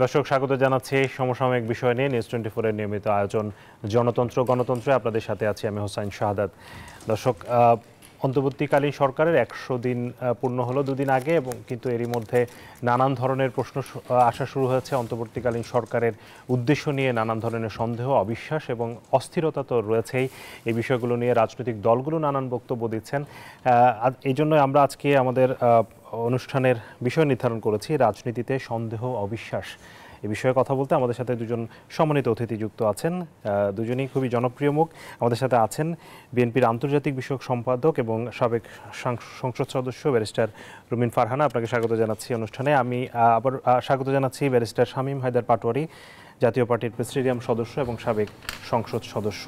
দর্শক স্বাগত জানাচ্ছি সমসাময়িক বিষয় নিয়ে নিউজ 24 এর নিয়মিত আয়োজন জনতন্ত্র গণতন্ত্রে আপনাদের সাথে আছি আমি হোসাইন শাহাদাত। দর্শক অন্তর্বর্তীকালীন সরকারের 100 দিন পূর্ণ হলো দুদিন আগে এবং কিন্তু এরই মধ্যে নানান ধরনের প্রশ্ন আসা শুরু হয়েছে। অন্তর্বর্তীকালীন সরকারের উদ্দেশ্য নিয়ে নানান ধরনের সন্দেহ অবিশ্বাস এবং অস্থিরতা তো রয়েছেই। এই বিষয়গুলো নিয়ে রাজনৈতিক দলগুলো নানান বক্তব্য দিচ্ছেন। এই জন্য আমরা আজকে আমাদের অনুষ্ঠানের বিষয় নির্ধারণ করেছি রাজনীতিতে সন্দেহ অবিশ্বাস। এই বিষয়ে কথা বলতে আমাদের সাথে দুজন সম্মানিত অতিথি যুক্ত আছেন। দুজনেই খুবই জনপ্রিয় মুখ। আমাদের সাথে আছেন বিএনপির আন্তর্জাতিক বিষয়ক সম্পাদক এবং সাবেক সংসদ সদস্য ব্যারিস্টার রুমিন ফারহানা। আপনাকে স্বাগত জানাচ্ছি অনুষ্ঠানে। আমি আবার স্বাগত জানাচ্ছি ব্যারিস্টার শামীম হায়দার পাটোয়ারি, জাতীয় পার্টির প্রেসিডিয়াম সদস্য এবং সাবেক সংসদ সদস্য।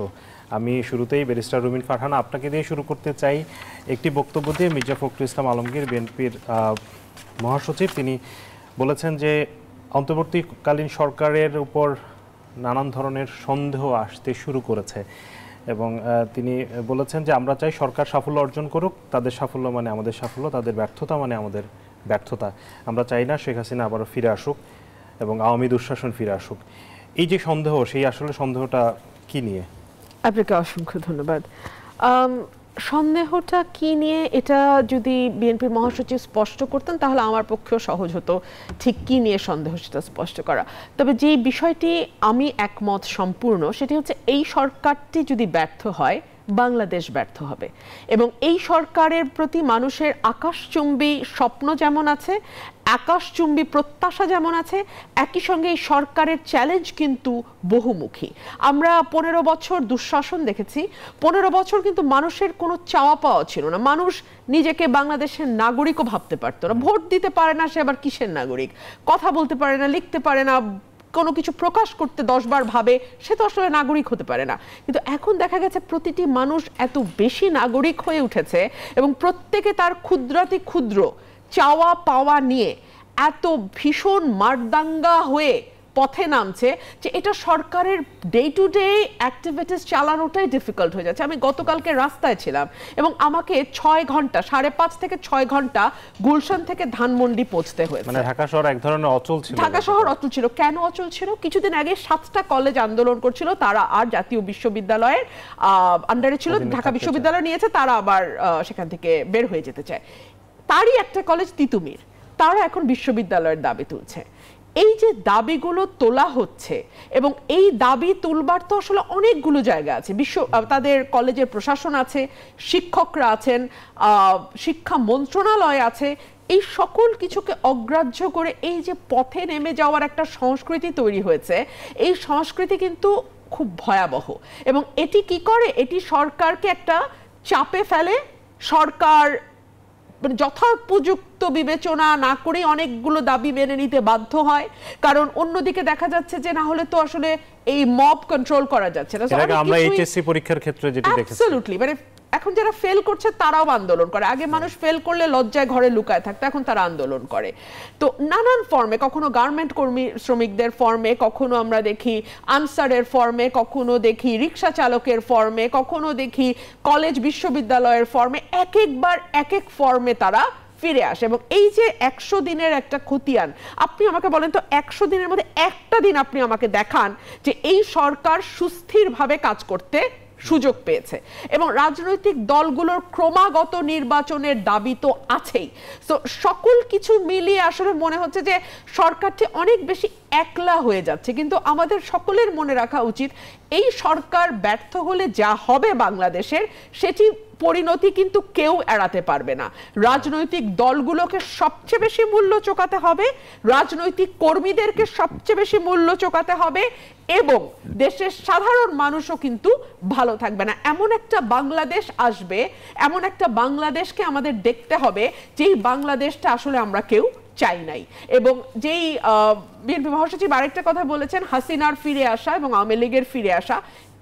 আমি শুরুতেই ব্যারিস্টার রুমিন ফারহানা আপনাকে দিয়ে শুরু করতে চাই একটি বক্তব্য দিয়ে। মির্জা ফখরুল ইসলাম আলমগীর বিএনপির মহাসচিব তিনি বলেছেন যে অন্তর্বর্তীকালীন সরকারের উপর নানান ধরনের সন্দেহ আসতে শুরু করেছে এবং তিনি বলেছেন যে আমরা চাই সরকার সাফল্য অর্জন করুক, তাদের সাফল্য মানে আমাদের সাফল্য, তাদের ব্যর্থতা মানে আমাদের ব্যর্থতা। আমরা চাই না শেখ হাসিনা আবারও ফিরে আসুক এবং আওয়ামী দুঃশাসন ফিরে আসুক। এই যে সন্দেহ, সেই আসলে সন্দেহটা কি নিয়ে? আপনাকে অসংখ্য ধন্যবাদ। সন্দেহটা কি নিয়ে এটা যদি বিএনপির মহাসচিব স্পষ্ট করতেন তাহলে আমার পক্ষেও সহজ হতো ঠিক কি নিয়ে সন্দেহ সেটা স্পষ্ট করা। তবে যে বিষয়টি আমি একমত সম্পূর্ণ সেটি হচ্ছে এই সরকারটি যদি ব্যর্থ হয় বাংলাদেশ ব্যর্থ হবে এবং এই সরকারের প্রতি মানুষের আকাশচুম্বী স্বপ্ন যেমন আছে, আকাশচুম্বী প্রত্যাশা যেমন আছে, একই সঙ্গে এই সরকারের চ্যালেঞ্জ কিন্তু বহুমুখী। আমরা 15 বছর দুঃশাসন দেখেছি। 15 বছর কিন্তু মানুষের কোনো চাওয়া পাওয়া ছিল না। মানুষ নিজেকে বাংলাদেশের নাগরিকও ভাবতে পারতো না। ভোট দিতে পারে না, সে আবার কিসের নাগরিক? কথা বলতে পারে না, লিখতে পারে না, কোনো কিছু প্রকাশ করতে 10 বার ভাবে, সে তো আসলে নাগরিক হতে পারে না। কিন্তু এখন দেখা গেছে প্রতিটি মানুষ এত বেশি নাগরিক হয়ে উঠেছে এবং প্রত্যেকে তার ক্ষুদ্রাতি ক্ষুদ্র চাওয়া পাওয়া নিয়ে এত ভীষণ মারদাঙ্গা হয়ে পথে নামছে যে এটা সরকারের ডে টু ডে অ্যাক্টিভিটিস চালানোটাই ডিফিকাল্ট হয়ে যাচ্ছে। আমি গতকালকে রাস্তায় ছিলাম এবং আমাকে 6 ঘন্টা, 5.5 থেকে 6 ঘন্টা গুলশান থেকে ধানমন্ডি পৌঁছতে হয়েছে। মানে ঢাকা শহর এক ধরনের অচল ছিল। ঢাকা শহর অচল ছিল। কেন অচল ছিল? কিছুদিন আগে 7টা কলেজ আন্দোলন করছিল, তারা আর জাতীয় বিশ্ববিদ্যালয়ের আন্ডারে ছিল, ঢাকা বিশ্ববিদ্যালয় নিয়েছে, তারা আবার সেখান থেকে বের হয়ে যেতে চায়। তারই একটা কলেজ তিতুমির, তারা এখন বিশ্ববিদ্যালয়ের দাবি তুলছে। এই যে দাবিগুলো তোলা হচ্ছে এবং এই দাবি তুলবার তো আসলে অনেকগুলো জায়গা আছে। তাদের কলেজের প্রশাসন আছে, শিক্ষকরা আছেন, শিক্ষা মন্ত্রণালয় আছে। এই সকল কিছুকে অগ্রাহ্য করে এই যে পথে নেমে যাওয়ার একটা সংস্কৃতি তৈরি হয়েছে, এই সংস্কৃতি কিন্তু খুব ভয়াবহ এবং এটি কি করে? এটি সরকারকে একটা চাপে ফেলে। সরকার যথোপযুক্ত বিবেচনা না করে অনেকগুলো দাবি মেনে নিতে বাধ্য হয়, কারণ অন্যদিকে দেখা যাচ্ছে যে না হলে তো আসলে এই মব কন্ট্রোল করা যাচ্ছে না। আমরা এইচএসসি পরীক্ষার ক্ষেত্রে যেটা দেখেছি, অ্যাবসলিউটলি, মানে এখন যারা ফেল করছে তারাও আন্দোলন করে। আগে মানুষ ফেল করলে লজ্জায় ঘরে লুকায় থাকতো, এখন তারা আন্দোলন করে। তো নানান ফর্মে, কখনো গার্মেন্ট কর্মী শ্রমিকদের ফর্মে, কখনো আমরা দেখি আনসারের ফর্মে, কখনো দেখি রিক্সা চালকের ফর্মে, কখনো দেখি কলেজ বিশ্ববিদ্যালয়ের ফর্মে, এক একবার এক এক ফর্মে তারা ফিরে আসে। এবং এই যে 100 দিনের একটা খতিয়ান, আপনি আমাকে বলেন তো 100 দিনের মধ্যে একটা দিন আপনি আমাকে দেখান যে এই সরকার সুস্থিরভাবে কাজ করতে সুযোগ পেয়েছে। এবং রাজনৈতিক দলগুলোর ক্রমাগত নির্বাচনের দাবি তো আছেই। তো সকল কিছু মিলিয়ে আসলে মনে হচ্ছে যে সরকারটি অনেক বেশি একলা হয়ে যাচ্ছে। কিন্তু আমাদের সকলের মনে রাখা উচিত এই সরকার ব্যর্থ হলে যা হবে বাংলাদেশের, সেটি পরিণতি কিন্তু কেউ এড়াতে পারবে না। রাজনৈতিক দলগুলোকে সবচেয়ে বেশি মূল্য চোকাতে হবে, রাজনৈতিক কর্মীদেরকে সবচেয়ে বেশি মূল্য চোকাতে হবে এবং দেশের সাধারণ মানুষও কিন্তু ভালো থাকবে না। এমন একটা বাংলাদেশ আসবে, এমন একটা বাংলাদেশকে আমাদের দেখতে হবে যেই বাংলাদেশটা আসলে আমরা কেউ চাই নাই। এবং যেই বিএনপি মহাসচিব আরেকটা কথা বলেছেন, হাসিনার ফিরে আসা এবং আওয়ামী লীগের ফিরে আসা,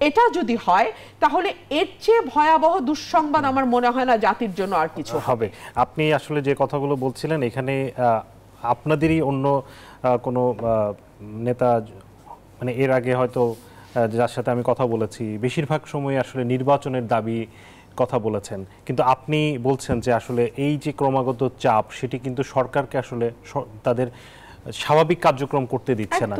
এটা যদি হয় তাহলে এর চেয়ে ভয়াবহ দুঃসংবাদ আমার মনে হয় না জাতির জন্য আর কিছু হবে। আপনি আসলে যে কথাগুলো বলছিলেন, এখানে আপনাদেরই অন্য কোনো নেতা, মানে এর আগে হয়তো যার সাথে আমি কথা বলেছি, বেশিরভাগ সময় আসলে নির্বাচনের দাবি কথা বলেছেন, কিন্তু আপনি বলছেন যে আসলে এই যে ক্রমাগত চাপ, সেটি কিন্তু সরকারকে আসলে তাদের স্বাভাবিক কার্যক্রম করতে দিচ্ছে না।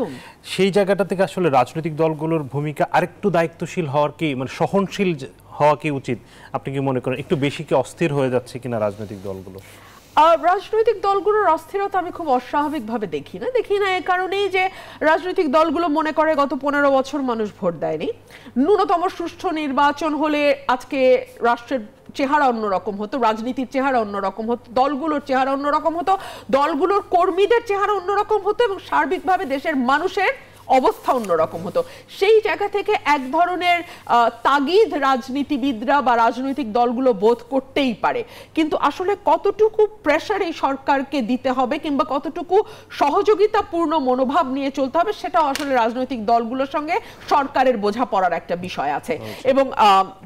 সেই জায়গাটা থেকে আসলে রাজনৈতিক দলগুলোর ভূমিকা আরেকটু দায়িত্বশীল হওয়ার কি, মানে সহনশীল হওয়া কি উচিত? আপনি কি মনে করেন একটু বেশি কি অস্থির হয়ে যাচ্ছে কিনা রাজনৈতিক দলগুলো? রাজনৈতিক দলগুলোর অস্থিরতা আমি খুব অস্বাভাবিকভাবে দেখি না এই কারণেই যে রাজনৈতিক দলগুলো মনে করে গত 15 বছর মানুষ ভোট দেয়নি, ন্যূনতম সুষ্ঠু নির্বাচন হলে আজকে রাষ্ট্রের চেহারা অন্যরকম হতো, রাজনীতির চেহারা অন্যরকম হতো, দলগুলোর চেহারা অন্যরকম হতো, দলগুলোর কর্মীদের চেহারা অন্যরকম হতো এবং সার্বিকভাবে দেশের মানুষের অবস্থা অন্যরকম হতো। সেই জায়গা থেকে এক ধরনের তাগিদ রাজনীতিবিদরা বা রাজনৈতিক দলগুলো বোধ করতেই পারে, কিন্তু আসলে কতটুকু প্রেসার এই সরকারকে দিতে হবে কিংবা কতটুকু সহযোগিতাপূর্ণ মনোভাব নিয়ে চলতে হবে সেটাও আসলে রাজনৈতিক দলগুলোর সঙ্গে সরকারের বোঝাপড়ার একটা বিষয় আছে। এবং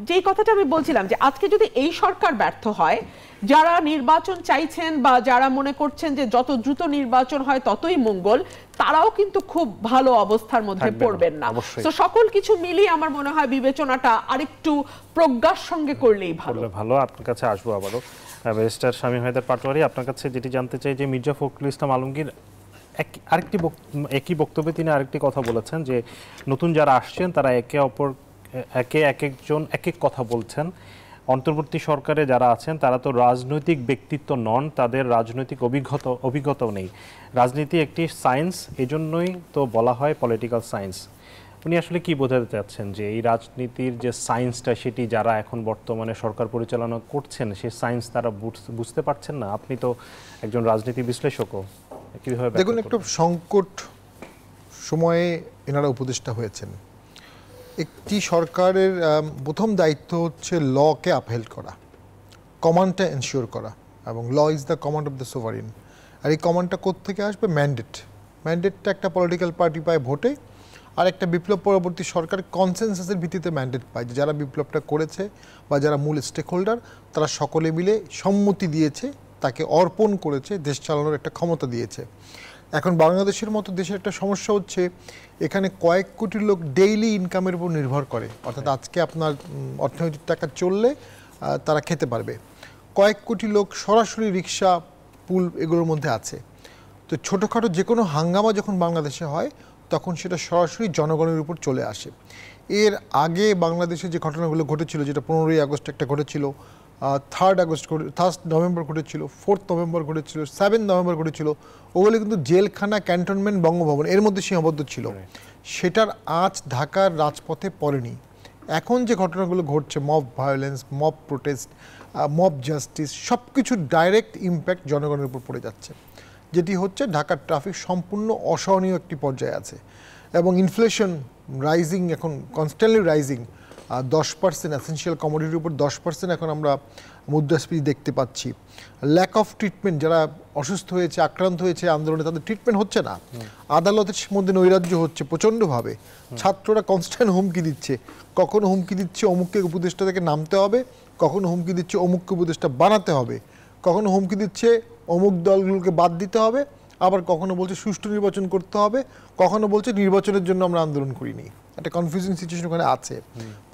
যেই কথাটা আমি বলছিলাম যে আজকে যদি এই সরকার ব্যর্থ হয়, যারা নির্বাচন চাইছেন বা যারা মনে করছেন যে যত দ্রুত নির্বাচন হয় ততই মঙ্গল, তারাও কিন্তু খুব ভালো অবস্থার মধ্যে পড়বেন না। তো সকল কিছু মিলিয়ে আমার মনে হয় বিবেচনাটা আরেকটু প্রজ্ঞার সঙ্গে করলেই ভালো। আপনার কাছে আসবো আবারও। ব্যারিস্টার শামীম হায়দার পাটোয়ারি, আপনার কাছে যেটি জানতে চাই যে মির্জা ফখরুল ইসলাম আলমগীর একই বক্তব্যে তিনি আরেকটি কথা বলেছেন যে নতুন যারা আসছেন তারা একজন এক এক কথা বলছেন, অন্তর্বর্তী সরকারে যারা আছেন তারা তো রাজনৈতিক ব্যক্তিত্ব নন, তাদের রাজনৈতিক অভিজ্ঞতাও নেই। রাজনীতি একটি সায়েন্স, এজন্যই তো বলা হয় পলিটিক্যাল সায়েন্স। উনি আসলে কি বোঝাতে চাচ্ছেন যে এই রাজনীতির যে সায়েন্সটা সেটি যারা এখন বর্তমানে সরকার পরিচালনা করছেন সেই সায়েন্স তারা বুঝতে পারছেন না? আপনি তো একজন রাজনীতি বিশ্লেষকও, কিভাবে দেখুন, একটু সংকট সময়ে এনারা উপদেষ্টা হয়েছেন। একটি সরকারের প্রথম দায়িত্ব হচ্ছে লকে আপহেল্ড করা, কমান্ডটা এনশিওর করা, এবং law is the command of the sovereign. আর এই কমান্ডটা কোত্থেকে আসবে? ম্যান্ডেটটা একটা পলিটিক্যাল পার্টি পায় ভোটে, আর একটা বিপ্লব পরবর্তী সরকার কনসেনসাসের ভিত্তিতে ম্যান্ডেট পায়, যে যারা বিপ্লবটা করেছে বা যারা মূল স্টেক হোল্ডার তারা সকলে মিলে সম্মতি দিয়েছে, তাকে অর্পণ করেছে, দেশ চালানোর একটা ক্ষমতা দিয়েছে। এখন বাংলাদেশের মতো দেশের একটা সমস্যা হচ্ছে এখানে কয়েক কোটি লোক ডেইলি ইনকামের উপর নির্ভর করে, অর্থাৎ আজকে আপনার অর্থনৈতিক টাকা চললে তারা খেতে পারবে। কয়েক কোটি লোক সরাসরি রিক্সা, পুল এগুলোর মধ্যে আছে। তো ছোটোখাটো যে কোনো হাঙ্গামা যখন বাংলাদেশে হয় তখন সেটা সরাসরি জনগণের উপর চলে আসে। এর আগে বাংলাদেশে যে ঘটনাগুলো ঘটেছিল, যেটা 15ই আগস্ট একটা ঘটেছিল, 3 নভেম্বর ঘটেছিল, 4 নভেম্বর ঘটেছিল, 7 নভেম্বর ঘটেছিল, ওগুলো কিন্তু জেলখানা, ক্যান্টনমেন্ট, বঙ্গভবন এর মধ্যে সীমাবদ্ধ ছিল। সেটার আঁচ ঢাকার রাজপথে পড়েনি। এখন যে ঘটনাগুলো ঘটছে, mob violence, mob protest, mob justice, সব কিছুর ডাইরেক্ট ইম্প্যাক্ট জনগণের উপর পড়ে যাচ্ছে, যেটি হচ্ছে ঢাকার ট্রাফিক সম্পূর্ণ অসহনীয় একটি পর্যায়ে আছে, এবং ইনফ্লেশন রাইজিং, এখন কনস্ট্যান্টলি রাইজিং। 10% এসেনশিয়াল কমোডিটির উপর 10% এখন আমরা মুদ্রাস্ফীতি দেখতে পাচ্ছি। ল্যাক অফ ট্রিটমেন্ট, যারা অসুস্থ হয়েছে, আক্রান্ত হয়েছে আন্দোলনে, তাদের ট্রিটমেন্ট হচ্ছে না। আদালতের মধ্যে নৈরাজ্য হচ্ছে প্রচণ্ডভাবে। ছাত্ররা কনস্ট্যান্ট হুমকি দিচ্ছে, কখনো হুমকি দিচ্ছে অমুককে উপদেষ্টা থেকে নামতে হবে, কখনো হুমকি দিচ্ছে অমুককে উপদেষ্টা বানাতে হবে, কখনো হুমকি দিচ্ছে অমুক দলগুলোকে বাদ দিতে হবে, আবার কখনো বলছে সুষ্ঠু নির্বাচন করতে হবে, কখনো বলছে নির্বাচনের জন্য আমরা আন্দোলন করিনি। একটা কনফিউজিং সিচুয়েশন ওখানে আছে।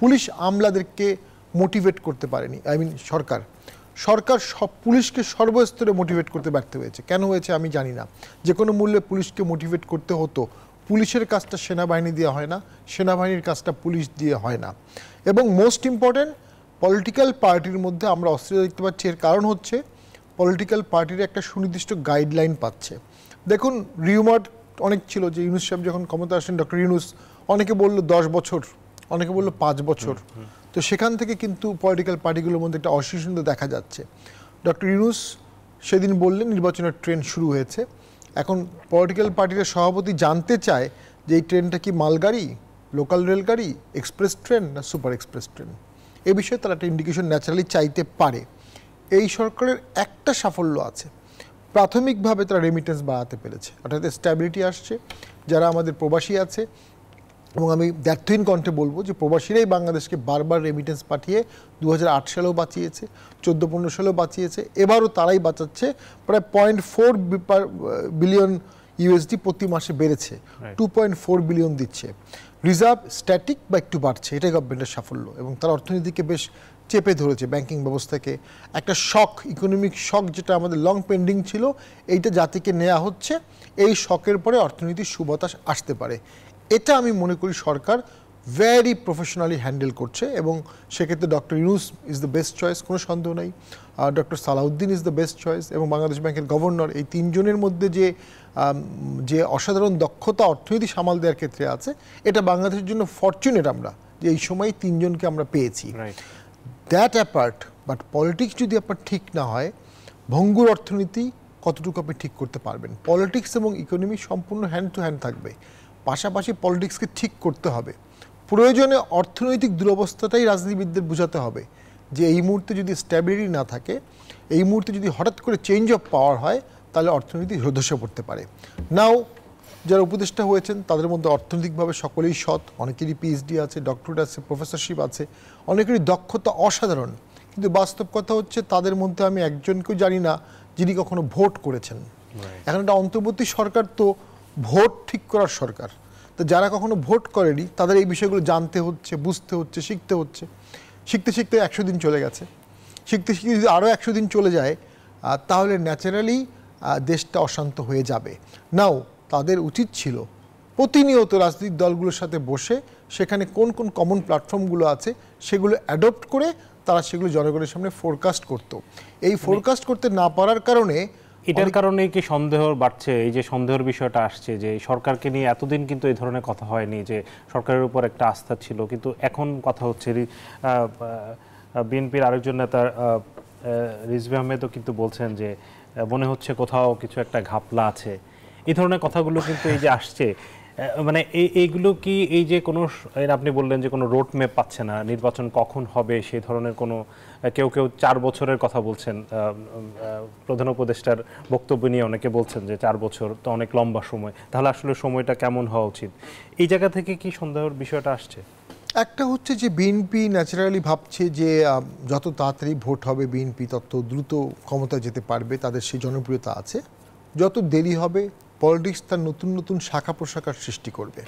পুলিশ আমলাদেরকে মোটিভেট করতে পারেনি, সরকার সব পুলিশকে সর্বস্তরে মোটিভেট করতে ব্যর্থ হয়েছে। কেন হয়েছে আমি জানি না। যে কোনো মূল্যে পুলিশকে মোটিভেট করতে হতো। পুলিশের কাজটা সেনাবাহিনী দিয়ে হয় না, সেনাবাহিনীর কাজটা পুলিশ দিয়ে হয় না। এবং মোস্ট ইম্পর্টেন্ট, পলিটিক্যাল পার্টির মধ্যে আমরা অস্থিরতা দেখতে পাচ্ছি। এর কারণ হচ্ছে পলিটিক্যাল পার্টির একটা সুনির্দিষ্ট গাইডলাইন পাচ্ছে। দেখুন, রিউমার অনেক ছিল যে ইউনূস সাহেব যখন ক্ষমতা আসেন, ডক্টর ইউনূস, অনেকে বললো 10 বছর, অনেকে বললো 5 বছর। তো সেখান থেকে কিন্তু পলিটিক্যাল পার্টিগুলোর মধ্যে একটা অসহিষ্ণুতা দেখা যাচ্ছে। ডক্টর ইউনূস সেদিন বললেন নির্বাচনের ট্রেন শুরু হয়েছে। এখন পলিটিক্যাল পার্টির সভাপতি জানতে চায় যে এই ট্রেনটা কি মালগাড়ি, লোকাল রেলগাড়ি, এক্সপ্রেস ট্রেন না সুপার এক্সপ্রেস ট্রেন। এ বিষয়ে তারা একটা ইন্ডিকেশন ন্যাচারালি চাইতে পারে। এই সরকারের একটা সাফল্য আছে, প্রাথমিকভাবে তারা রেমিটেন্স বাড়াতে পেরেছে, অর্থাৎ স্ট্যাবিলিটি আসছে। যারা আমাদের প্রবাসী আছে, এবং আমি দ্ব্যর্থহীন কণ্ঠে বলবো যে প্রবাসীরাই বাংলাদেশকে বারবার রেমিটেন্স পাঠিয়ে 2008 সালেও বাঁচিয়েছে, 14-15 সালেও বাঁচিয়েছে, এবারও তারাই বাঁচাচ্ছে। প্রায় 0.4 বিলিয়ন ইউএসডি প্রতি মাসে বেড়েছে, 2.4 বিলিয়ন দিচ্ছে। রিজার্ভ স্ট্যাটিক বা একটু বাড়ছে, এটাই গভর্নমেন্টের সাফল্য, এবং তার অর্থনীতিকে বেশ চেপে ধরেছে ব্যাংকিং ব্যবস্থাকে, একটা শক, ইকোনমিক শক যেটা আমাদের লং পেন্ডিং ছিল, এইটা জাতিকে নেওয়া হচ্ছে। এই শকের পরে অর্থনীতির সুবাতাস আসতে পারে, এটা আমি মনে করি সরকার ভেরি প্রফেশনালি হ্যান্ডেল করছে। এবং সেক্ষেত্রে doctor Yunus is the best choice, কোনো সন্দেহ নেই। Doctor Salahuddin is the best choice এবং বাংলাদেশ ব্যাংকের গভর্নর, এই তিনজনের মধ্যে যে অসাধারণ দক্ষতা অর্থনীতি সামাল দেওয়ার ক্ষেত্রে আছে, এটা বাংলাদেশের জন্য ফরচুনেট আমরা যে এই সময় তিনজনকে আমরা পেয়েছি। দ্যাট অ্যাপার্ট, বাট পলিটিক্স যদি আপনার ঠিক না হয়, ভঙ্গুর অর্থনীতি কতটুকু আপনি ঠিক করতে পারবেন? পলিটিক্স এবং ইকোনমি সম্পূর্ণ হ্যান্ড টু হ্যান্ড থাকবে, পাশাপাশি পলিটিক্সকে ঠিক করতে হবে। প্রয়োজনে অর্থনৈতিক দুরবস্থাটাই রাজনীতিবিদদের বোঝাতে হবে যে এই মুহূর্তে যদি স্ট্যাবিলিটি না থাকে, এই মুহূর্তে যদি হঠাৎ করে চেঞ্জ অফ পাওয়ার হয়, তাহলে অর্থনীতি ধসে পড়তে পারে। নাও যারা উপদেষ্টা হয়েছেন তাদের মধ্যে অর্থনৈতিকভাবে সকলেই সৎ, অনেকেরই পিএইচডি আছে, ডক্টরেট আছে, প্রফেসরশিপ আছে, অনেকেরই দক্ষতা অসাধারণ। কিন্তু বাস্তব কথা হচ্ছে তাদের মধ্যে আমি একজনকেও জানি না যিনি কখনো ভোট করেছেন। এখন একটা অন্তর্বর্তী সরকার তো ভোট ঠিক করার সরকার, তো যারা কখনো ভোট করেনি তাদের এই বিষয়গুলো জানতে হচ্ছে, বুঝতে হচ্ছে, শিখতে হচ্ছে। শিখতে শিখতে 100 দিন চলে গেছে, শিখতে শিখতে যদি আরও 100 দিন চলে যায় তাহলে ন্যাচারালি দেশটা অশান্ত হয়ে যাবে। নাও তাদের উচিত ছিল প্রতিনিয়ত রাজনৈতিক দলগুলোর সাথে বসে সেখানে কোন কোন কমন প্ল্যাটফর্মগুলো আছে সেগুলো অ্যাডপ্ট করে তারা সেগুলো জনগণের সামনে ফোরকাস্ট করত। এই ফোরকাস্ট করতে না পারার কারণে, এটার কারণে কি সন্দেহ বাড়ছে? এই যে সন্দেহের বিষয়টা আসছে যে সরকারকে নিয়ে এতদিন কিন্তু এই ধরনের কথা হয়নি, যে সরকারের উপর একটা আস্থা ছিল, কিন্তু এখন কথা হচ্ছে। বিএনপির আরেকজন নেতা রিজভী আহমেদও কিন্তু বলছেন যে মনে হচ্ছে কোথাও কিছু একটা ঘাপলা আছে। এই ধরনের কথাগুলো কিন্তু এই যে আসছে, মানে এইগুলো কি এই যে কোনো, আপনি বললেন যে কোনো রোড ম্যাপ পাচ্ছে না, নির্বাচন কখন হবে সেই ধরনের কোনো, কেউ 4 বছরের কথা বলছেন। প্রধান উপদেষ্টার বক্তব্য নিয়ে অনেকে বলছেন যে 4 বছর তো অনেক লম্বা সময়, তাহলে আসলে সময়টা কেমন হওয়া উচিত? এই জায়গা থেকে কি সন্দেহের বিষয়টা আসছে? একটা হচ্ছে যে বিএনপি ন্যাচারালি ভাবছে যে যত তাড়াতাড়ি ভোট হবে বিএনপি তত দ্রুত ক্ষমতায় যেতে পারবে, তাদের সেই জনপ্রিয়তা আছে। যত দেরি হবে পলিটিক্স তার নতুন নতুন শাখা প্রশাখার সৃষ্টি করবে,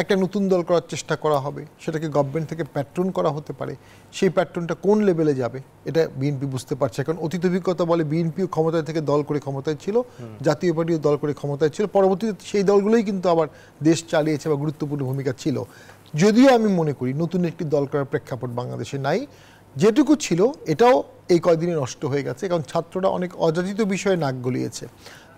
একটা নতুন দল করার চেষ্টা করা হবে, সেটাকে গভর্নমেন্ট থেকে প্যাট্রন করা হতে পারে। সেই প্যাট্রনটা কোন লেভেলে যাবে এটা বিএনপি বুঝতে পারছে। এখন অতীত অভিজ্ঞতা বলে বিএনপিও ক্ষমতায় থেকে দল করে ক্ষমতায় ছিল, জাতীয় পার্টিও দল করে ক্ষমতায় ছিল, পরবর্তীতে সেই দলগুলোই কিন্তু আবার দেশ চালিয়েছে বা গুরুত্বপূর্ণ ভূমিকা ছিল। যদিও আমি মনে করি নতুন একটি দল করার প্রেক্ষাপট বাংলাদেশে নাই, যেটুকু ছিল এটাও এই কয়দিনে নষ্ট হয়ে গেছে। কারণ ছাত্ররা অনেক অযাচিত বিষয়ে নাক গলিয়েছে,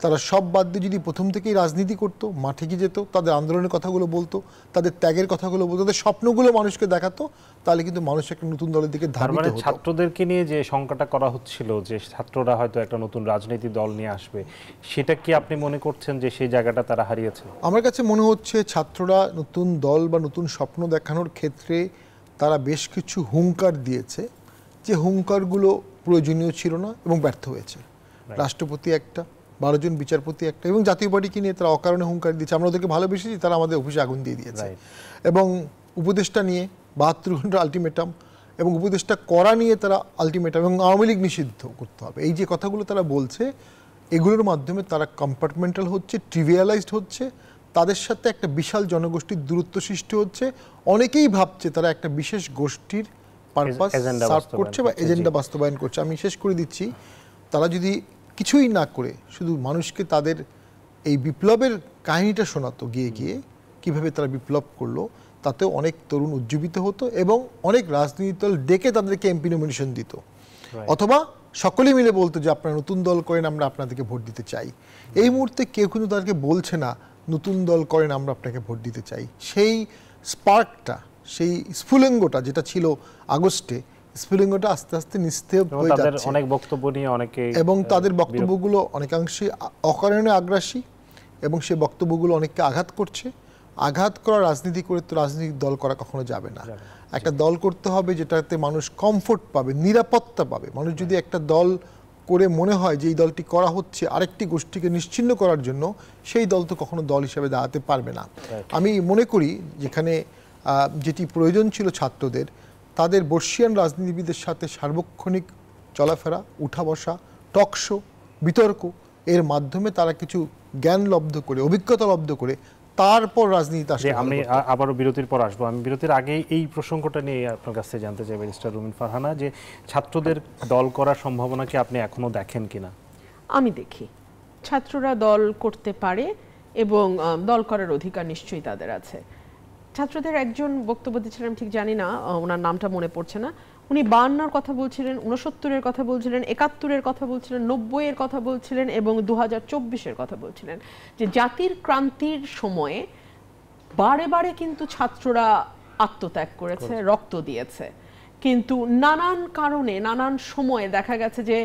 তারা সব বাদ দিয়ে যদি প্রথম থেকেই রাজনীতি করতো, মাঠে গিয়ে যেত, তাদের আন্দোলনের কথাগুলো বলতো, তাদের ত্যাগের কথাগুলো বলতো, তাদের স্বপ্নগুলো মানুষকে দেখাতো, তাহলে কিন্তু মানুষ একটা নতুন দলের দিকে ধাবিত হতো। ছাত্রদেরকে নিয়ে যে শঙ্কাটা করা হচ্ছিল যে ছাত্ররা হয়তো একটা নতুন রাজনীতি দল নিয়ে আসবে, সেটা কি আপনি মনে করছেন যে সেই জায়গাটা তারা হারিয়েছে? আমার কাছে মনে হচ্ছে ছাত্ররা নতুন দল বা নতুন স্বপ্ন দেখানোর ক্ষেত্রে তারা বেশ কিছু হুঙ্কার দিয়েছে, যে হুঙ্কারগুলো প্রয়োজনীয় ছিল না এবং ব্যর্থ হয়েছে। রাষ্ট্রপতি একটা, 12 জন বিচারপতি একটা, এবং জাতীয় পার্টিকে নিয়ে তারা অকারণে হুঙ্কার দিয়েছে। আমরা ওদেরকে ভালোবেসেছি, তারা আমাদের অফিসে আগুন দিয়ে দিয়েছে। এবং উপদেষ্টা নিয়ে 72 ঘন্টা আলটিমেটাম, এবং উপদেষ্টা করা নিয়ে তারা আলটিমেটাম, এবং আওয়ামী লীগ নিষিদ্ধ করতে হবে, এই যে কথাগুলো তারা বলছে, এগুলোর মাধ্যমে তারা কম্পার্টমেন্টাল হচ্ছে, ট্রিভিয়ালাইজড হচ্ছে, তাদের সাথে একটা বিশাল জনগোষ্ঠীর দূরত্ব সৃষ্টি হচ্ছে। অনেকেই ভাবছে তারা একটা বিশেষ গোষ্ঠীর পারপাস সার্ভ করছে বা এজেন্ডা বাস্তবায়ন করছে। আমি শেষ করে দিচ্ছি, তারা যদি কিছুই না করে শুধু মানুষকে তাদের এই বিপ্লবের কাহিনীটা শোনাতো, গিয়ে গিয়ে কীভাবে তারা বিপ্লব করলো, তাতেও অনেক তরুণ উজ্জীবিত হতো এবং অনেক রাজনৈতিক দল ডেকে তাদেরকে এমপি নমিনেশন দিত, অথবা সকলেই মিলে বলতো যে আপনারা নতুন দল করেন, আমরা আপনাদেরকে ভোট দিতে চাই। এই মুহূর্তে কেউ কিন্তু তাদেরকে বলছে না নতুন দল করেন, আমরা আপনাকে ভোট দিতে চাই। সেই স্পার্কটা, সেই স্ফুলিঙ্গটা যেটা ছিল আগস্টে, স্ফুলিঙ্গটা আস্তে আস্তে নিস্তেজ হয়ে যাচ্ছে। অনেক বক্তব্য নিয়ে অনেকে, এবং তাদের বক্তব্যগুলো অনেকাংশে অকারণে আগ্রাসী, এবং সেই বক্তব্যগুলো অনেককে আঘাত করছে। আঘাত করা রাজনীতি করে তো রাজনৈতিক দল করা কখনো যাবে না। একটা দল করতে হবে যেটাতে মানুষ কমফোর্ট পাবে, নিরাপত্তা পাবে। মানুষ যদি একটা দল করে মনে হয় যে এই দলটি করা হচ্ছে আরেকটি গোষ্ঠীকে নিশ্চিহ্ন করার জন্য, সেই দল তো কখনো দল হিসেবে দাঁড়াতে পারবে না। আমি মনে করি যেখানে যেটি প্রয়োজন ছিল ছাত্রদের, তাদের বর্ষিয়ান রাজনীতিবিদের সাথে সার্বক্ষণিক চলাফেরা, উঠা বসা, টকশো, বিতর্ক, এর মাধ্যমে তারা কিছু জ্ঞান লব্ধ করে, অভিজ্ঞতা লব্ধ করে তারপর রাজনীতি আসলে আমি আবারও বিরতির পর আসবো। আমি বিরতির আগে এই প্রসঙ্গটা নিয়ে আপনার কাছ থেকে জানতে চাই ব্যারিস্টার রুমিন ফারহানা, যে ছাত্রদের দল করার সম্ভাবনা কি আপনি এখনো দেখেন কিনা? আমি দেখি ছাত্ররা দল করতে পারে এবং দল করার অধিকার নিশ্চয়ই তাদের আছে। ছাত্রদের একজন বক্তব্য দিচ্ছিলেন, ঠিক জানি না, ওনার নামটা মনে পড়ছে না, উনি 52-র কথা বলছিলেন, 69-এর কথা বলছিলেন, 71-এর কথা বলছিলেন, 90-এর কথা বলছিলেন এবং 2024-এর কথা বলছিলেন, যে জাতির ক্রান্তির সময়ে বারে বারে কিন্তু ছাত্ররা আত্মত্যাগ করেছে, রক্ত দিয়েছে, কিন্তু নানান কারণে নানান সময়ে দেখা গেছে যে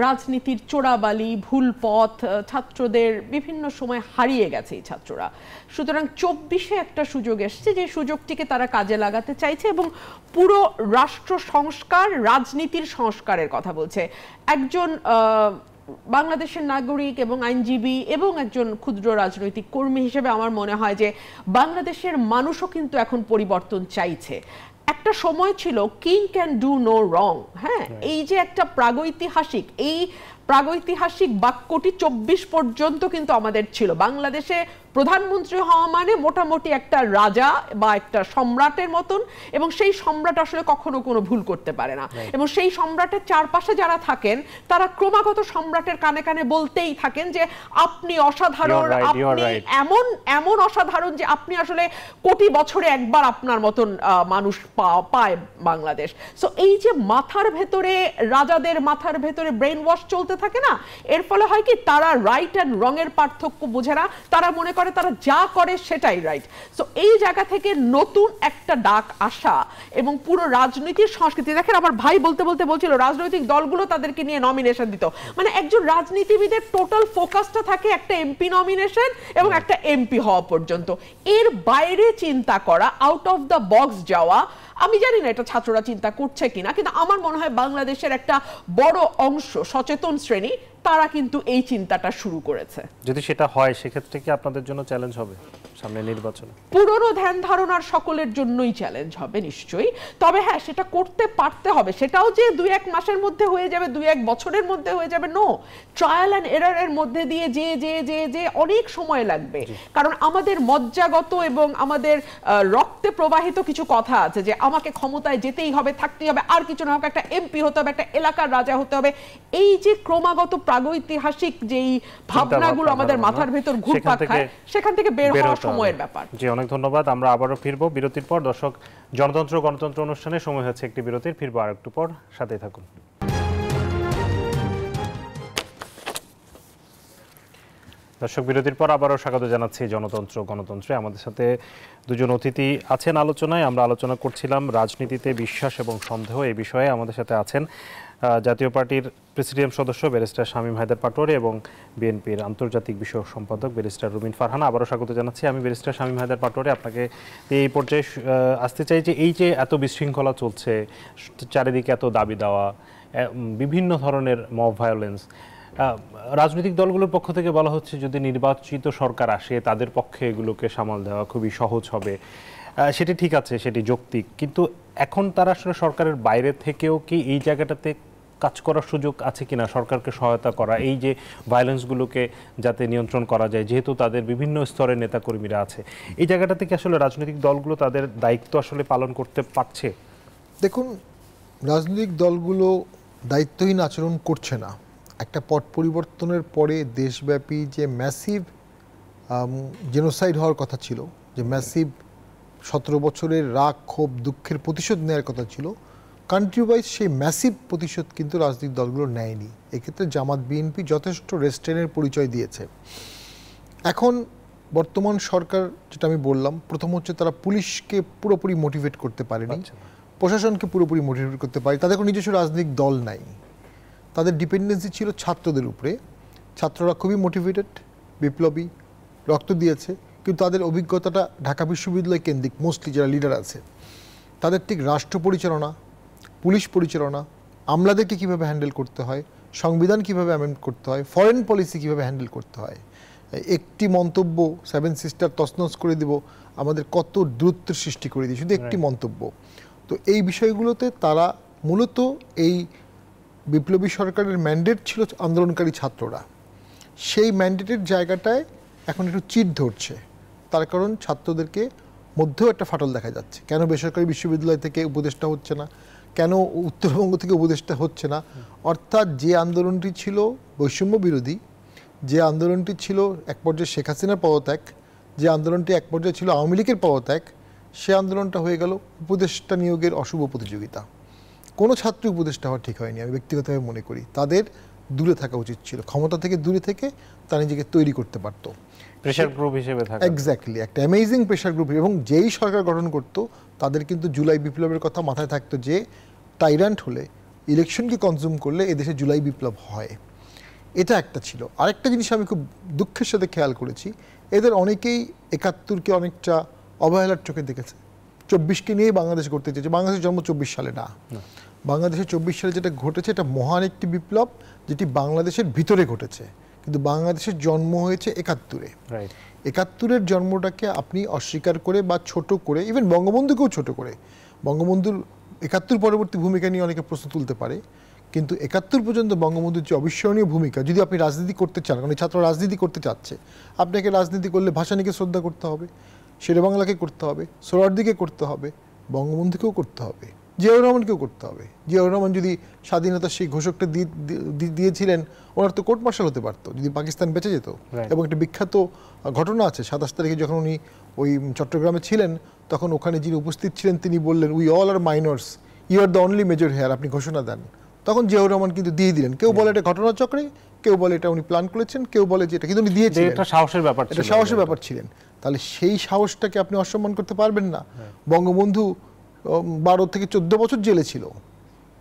রাজনীতির চোরাবালি, ভুল পথ ছাত্রদের বিভিন্ন সময় হারিয়ে গেছে এই ছাত্ররা। সুতরাং 24-এ একটা সুযোগ এসছে, যে সুযোগটিকে তারা কাজে লাগাতে চাইছে এবং পুরো রাষ্ট্র সংস্কার, রাজনীতির সংস্কারের কথা বলছে। একজন বাংলাদেশের নাগরিক এবং আইনজীবী এবং একজন ক্ষুদ্র রাজনৈতিক কর্মী হিসেবে আমার মনে হয় যে বাংলাদেশের মানুষও কিন্তু এখন পরিবর্তন চাইছে। একটা সময় ছিল king can do no wrong, হ্যাঁ, এই যে একটা প্রাগৈতিহাসিক বাক্যটি 24 পর্যন্ত কিন্তু আমাদের ছিল। বাংলাদেশে প্রধানমন্ত্রী হওয়া মানে মোটামুটি একটা রাজা বা একটা সম্রাটের মতন, এবং সেই সম্রাট আসলে কখনো কোনো ভুল করতে পারে না, এবং সেই সম্রাটের চারপাশে যারা থাকেন তারা ক্রমাগত সম্রাটের কানে কানে বলতেই থাকেন যে আপনি অসাধারণ, আপনি এমন এমন অসাধারণ যে আপনি আসলে কোটি বছরে একবার আপনার মতন মানুষ পায় বাংলাদেশ। সো এই যে মাথার ভেতরে, রাজাদের মাথার ভেতরে ব্রেন ওয়াশ চলতে থাকে না, এর ফলে হয় কি তারা রাইট অ্যান্ড রং এর পার্থক্য বোঝে না, তারা মনে করে তারা যা করে সেটাই রাইট। সো এই জায়গা থেকে নতুন একটা ডাক আসা এবং পুরো রাজনীতির সংস্কৃতি, দেখেন আমার ভাই বলতে বলতে বলছিল রাজনৈতিক দলগুলো তাদেরকে নিয়ে নমিনেশন দিত, মানে একজন রাজনীতিবিদের টোটাল ফোকাসটা থাকে একটা এমপি নমিনেশন এবং একটা এমপি হওয়া পর্যন্ত। এর বাইরে চিন্তা করা, আউট অফ দ্য বক্স যাওয়া, আমি জানি না এটা ছাত্ররা চিন্তা করছে কিনা, কিন্তু আমার মনে হয় বাংলাদেশের একটা বড় অংশ সচেতন শ্রেণী তারা কিন্তু এই চিন্তাটা শুরু করেছে। যদি সেটা হয় সেক্ষেত্রে কি আপনাদের জন্য চ্যালেঞ্জ হবে সামনে নির্বাচনে? পুরনো ধ্যান ধারণার সকলের জন্যই চ্যালেঞ্জ হবে নিশ্চয়ই, তবে হ্যাঁ সেটা করতে পারতে হবে। সেটাও যে 2-1 মাসের মধ্যে হয়ে যাবে, 2-1 বছরের মধ্যে হয়ে যাবে, নো, ট্রায়াল অ্যান্ড এররের মধ্যে দিয়ে যে অনেক সময় লাগবে। কারণ আমাদের মজ্জাগত এবং আমাদের রক্তে প্রবাহিত কিছু কথা আছে যে আমাকে ক্ষমতায় যেতেই হবে, থাকতেই হবে, আর কিছু না হোক একটা এমপি হতে হবে, একটা এলাকার রাজা হতে হবে। এই যে ক্রমাগত প্রাগৈতিহাসিক যেই ভাবনাগুলো আমাদের মাথার ভেতর ঘুরপাক খায়, সেখান থেকে বের হওয়া সময়ের ব্যাপার। জি, অনেক ধন্যবাদ। আমরা আবারও ফিরবো বিরতির পর। দর্শক, জনতন্ত্র গণতন্ত্র অনুষ্ঠানে সময় হচ্ছে একটি বিরতির, ফিরবো আর একটু পর, সাথেই থাকুন। দর্শক, বিরতির পর আবারও স্বাগত জানাচ্ছি জনতন্ত্র গণতন্ত্রে। আমাদের সাথে দুজন অতিথি আছেন আলোচনায়। আমরা আলোচনা করছিলাম রাজনীতিতে বিশ্বাস এবং সন্দেহ, এই বিষয়ে আমাদের সাথে আছেন জাতীয় পার্টির প্রেসিডিয়াম সদস্য ব্যারিস্টার শামীম হায়দার পাটোয়ারী এবং বিএনপির আন্তর্জাতিক বিষয়ক সম্পাদক ব্যারিস্টার রুমিন ফারহানা। আবারও স্বাগত জানাচ্ছি। আমি ব্যারিস্টার শামীম হায়দার পাটোয়ারী, আপনাকে এই পর্যায়ে আসতে চাই যে এই যে এত বিশৃঙ্খলা চলছে, চারিদিকে এত দাবি দেওয়া, বিভিন্ন ধরনের মব ভায়োলেন্স, রাজনৈতিক দলগুলোর পক্ষ থেকে বলা হচ্ছে যদি নির্বাচিত সরকার আসে তাদের পক্ষে এগুলোকে সামাল দেওয়া খুবই সহজ হবে। সেটি ঠিক আছে, সেটি যৌক্তিক, কিন্তু এখন তারা আসলে সরকারের বাইরে থেকেও কি এই জায়গাটাতে কাজ করার সুযোগ আছে কিনা, সরকারকে সহায়তা করা, এই যে ভায়োলেন্সগুলোকে যাতে নিয়ন্ত্রণ করা যায়, যেহেতু তাদের বিভিন্ন স্তরের নেতাকর্মীরা আছে, এই জায়গাটাতে কি আসলে রাজনৈতিক দলগুলো তাদের দায়িত্ব আসলে পালন করতে পারছে? দেখুন, রাজনৈতিক দলগুলো দায়িত্বহীন আচরণ করছে না। একটা পট পরিবর্তনের পরে দেশব্যাপী যে ম্যাসিভ জেনোসাইড হওয়ার কথা ছিল, যে ম্যাসিভ 17 বছরের রাগ, ক্ষোভ, দুঃখের প্রতিশোধ নেওয়ার কথা ছিল, কান্ট্রি ওয়াইজ সেই ম্যাসিভ প্রতিশোধ কিন্তু রাজনৈতিক দলগুলো নেয়নি। এক্ষেত্রে জামাত বিএনপি যথেষ্ট রেস্ট্রেনের পরিচয় দিয়েছে। এখন বর্তমান সরকার, যেটা আমি বললাম, প্রথম হচ্ছে তারা পুলিশকে পুরোপুরি মোটিভেট করতে পারেনি, প্রশাসনকে পুরোপুরি মোটিভেট করতে পারে। তাদের কোনো নিজস্ব রাজনৈতিক দল নাই, তাদের ডিপেন্ডেন্সি ছিল ছাত্রদের উপরে। ছাত্ররা খুবই মোটিভেটেড, বিপ্লবী, রক্ত দিয়েছে, কিন্তু তাদের অভিজ্ঞতাটা ঢাকা বিশ্ববিদ্যালয় কেন্দ্রিক। মোস্টলি যারা লিডার আছে তাদের ঠিক রাষ্ট্র পরিচালনা, পুলিশ পরিচালনা, আমলাদেরকে কীভাবে হ্যান্ডেল করতে হয়, সংবিধান কীভাবে অ্যামেন্ড করতে হয়, ফরেন পলিসি কীভাবে হ্যান্ডেল করতে হয়, একটি মন্তব্য 7 সিস্টার তছনছ করে দিব আমাদের কত দূরত্বের সৃষ্টি করে দিই, শুধু একটি মন্তব্য। তো এই বিষয়গুলোতে তারা মূলত, এই বিপ্লবী সরকারের ম্যান্ডেট ছিল আন্দোলনকারী ছাত্ররা, সেই ম্যান্ডেটের জায়গাটায় এখন একটু চিট ধরছে। তার কারণ ছাত্রদেরকে মধ্যেও একটা ফাটল দেখা যাচ্ছে। কেন বেসরকারি বিশ্ববিদ্যালয় থেকে উপদেষ্টা হচ্ছে না, কেন উত্তরবঙ্গ থেকে উপদেষ্টা হচ্ছে না? অর্থাৎ যে আন্দোলনটি ছিল বৈষম্য বিরোধী, যে আন্দোলনটি ছিল এক পর্যায়ে শেখ হাসিনার পদত্যাগ, যে আন্দোলনটি এক পর্যায়ে ছিল আওয়ামী লীগের পদত্যাগ, সে আন্দোলনটা হয়ে গেল উপদেষ্টা নিয়োগের অশুভ প্রতিযোগিতা। কোনো ছাত্র উপদেষ্টা হওয়া ঠিক হয়নি, আমি ব্যক্তিগতভাবে মনে করি। তাদের দূরে থাকা উচিত ছিল, ক্ষমতা থেকে দূরে থেকে তারা নিজেকে তৈরি করতে পারত, প্রেশার গ্রুপ হিসেবে থাকা। এক্স্যাক্টলি, একটা অ্যামেজিং প্রেশার গ্রুপ। এবং যেই সরকার গঠন করত তাদের কিন্তু জুলাই বিপ্লবের কথা মাথায় থাকতো যে টাইরান্ট হলে, ইলেকশনকে কনজিউম করলে এদেশে জুলাই বিপ্লব হয়। এটা একটা ছিল। আরেকটা জিনিস আমি খুব দুঃখের সাথে খেয়াল করেছি, এদের অনেকেই ৭১কে অনেকটা অবহেলার চোখে দেখেছে। ২৪কে নিয়ে বাংলাদেশ করতে চেয়েছে। বাংলাদেশের জন্ম ২৪ সালে না, বাংলাদেশের ২৪ সালে যেটা ঘটেছে এটা মহান একটি বিপ্লব, যেটি বাংলাদেশের ভিতরে ঘটেছে, কিন্তু বাংলাদেশের জন্ম হয়েছে ৭১-এ। ৭১-এর জন্মটাকে আপনি অস্বীকার করে বা ছোট করে, ইভেন বঙ্গবন্ধুকেও ছোট করে, বঙ্গবন্ধুর ৭১ পরবর্তী ভূমিকা নিয়ে অনেকে প্রশ্ন তুলতে পারে, কিন্তু ৭১ পর্যন্ত বঙ্গবন্ধুর যে অবিস্মরণীয় ভূমিকা, যদি আপনি রাজনীতি করতে চান, কারণ ছাত্র রাজনীতি করতে চাচ্ছে, আপনাকে রাজনীতি করলে ভাসানীকে শ্রদ্ধা করতে হবে, শেরেবাংলাকে করতে হবে, সোহরাওয়ার্দীকে করতে হবে, বঙ্গবন্ধুকেও করতে হবে, জিয়াউর রহমানকেও করতে হবে। জিয়াউর রহমান যদি স্বাধীনতার সেই ঘোষকটা দিয়েছিলেন, ওনার তো কোর্ট মার্শাল হতে পারতো যদি পাকিস্তান বেঁচে যেত। এবং একটা বিখ্যাত ঘটনা আছে, ২৭ তারিখে যখন উনি ওই চট্টগ্রামে ছিলেন, তখন ওখানে যিনি উপস্থিত ছিলেন তিনি বললেন, we all are minors, you are the only major here, আপনি ঘোষণা দেন। তখন জিয়াউর রহমান কিন্তু দিয়ে দিলেন। কেউ বলে এটা ঘটনাচক্রে, কেউ বলে এটা উনি প্ল্যান করেছেন, কেউ বলে যে এটা কিন্তু উনি দিয়েছিলেন। এটা সাহসের ব্যাপার, এটা সাহসের ব্যাপার ছিলেন। তাহলে সেই সাহসটাকে আপনি অসম্মান করতে পারবেন না। বঙ্গবন্ধু ১২ থেকে ১৪ বছর জেলে ছিল,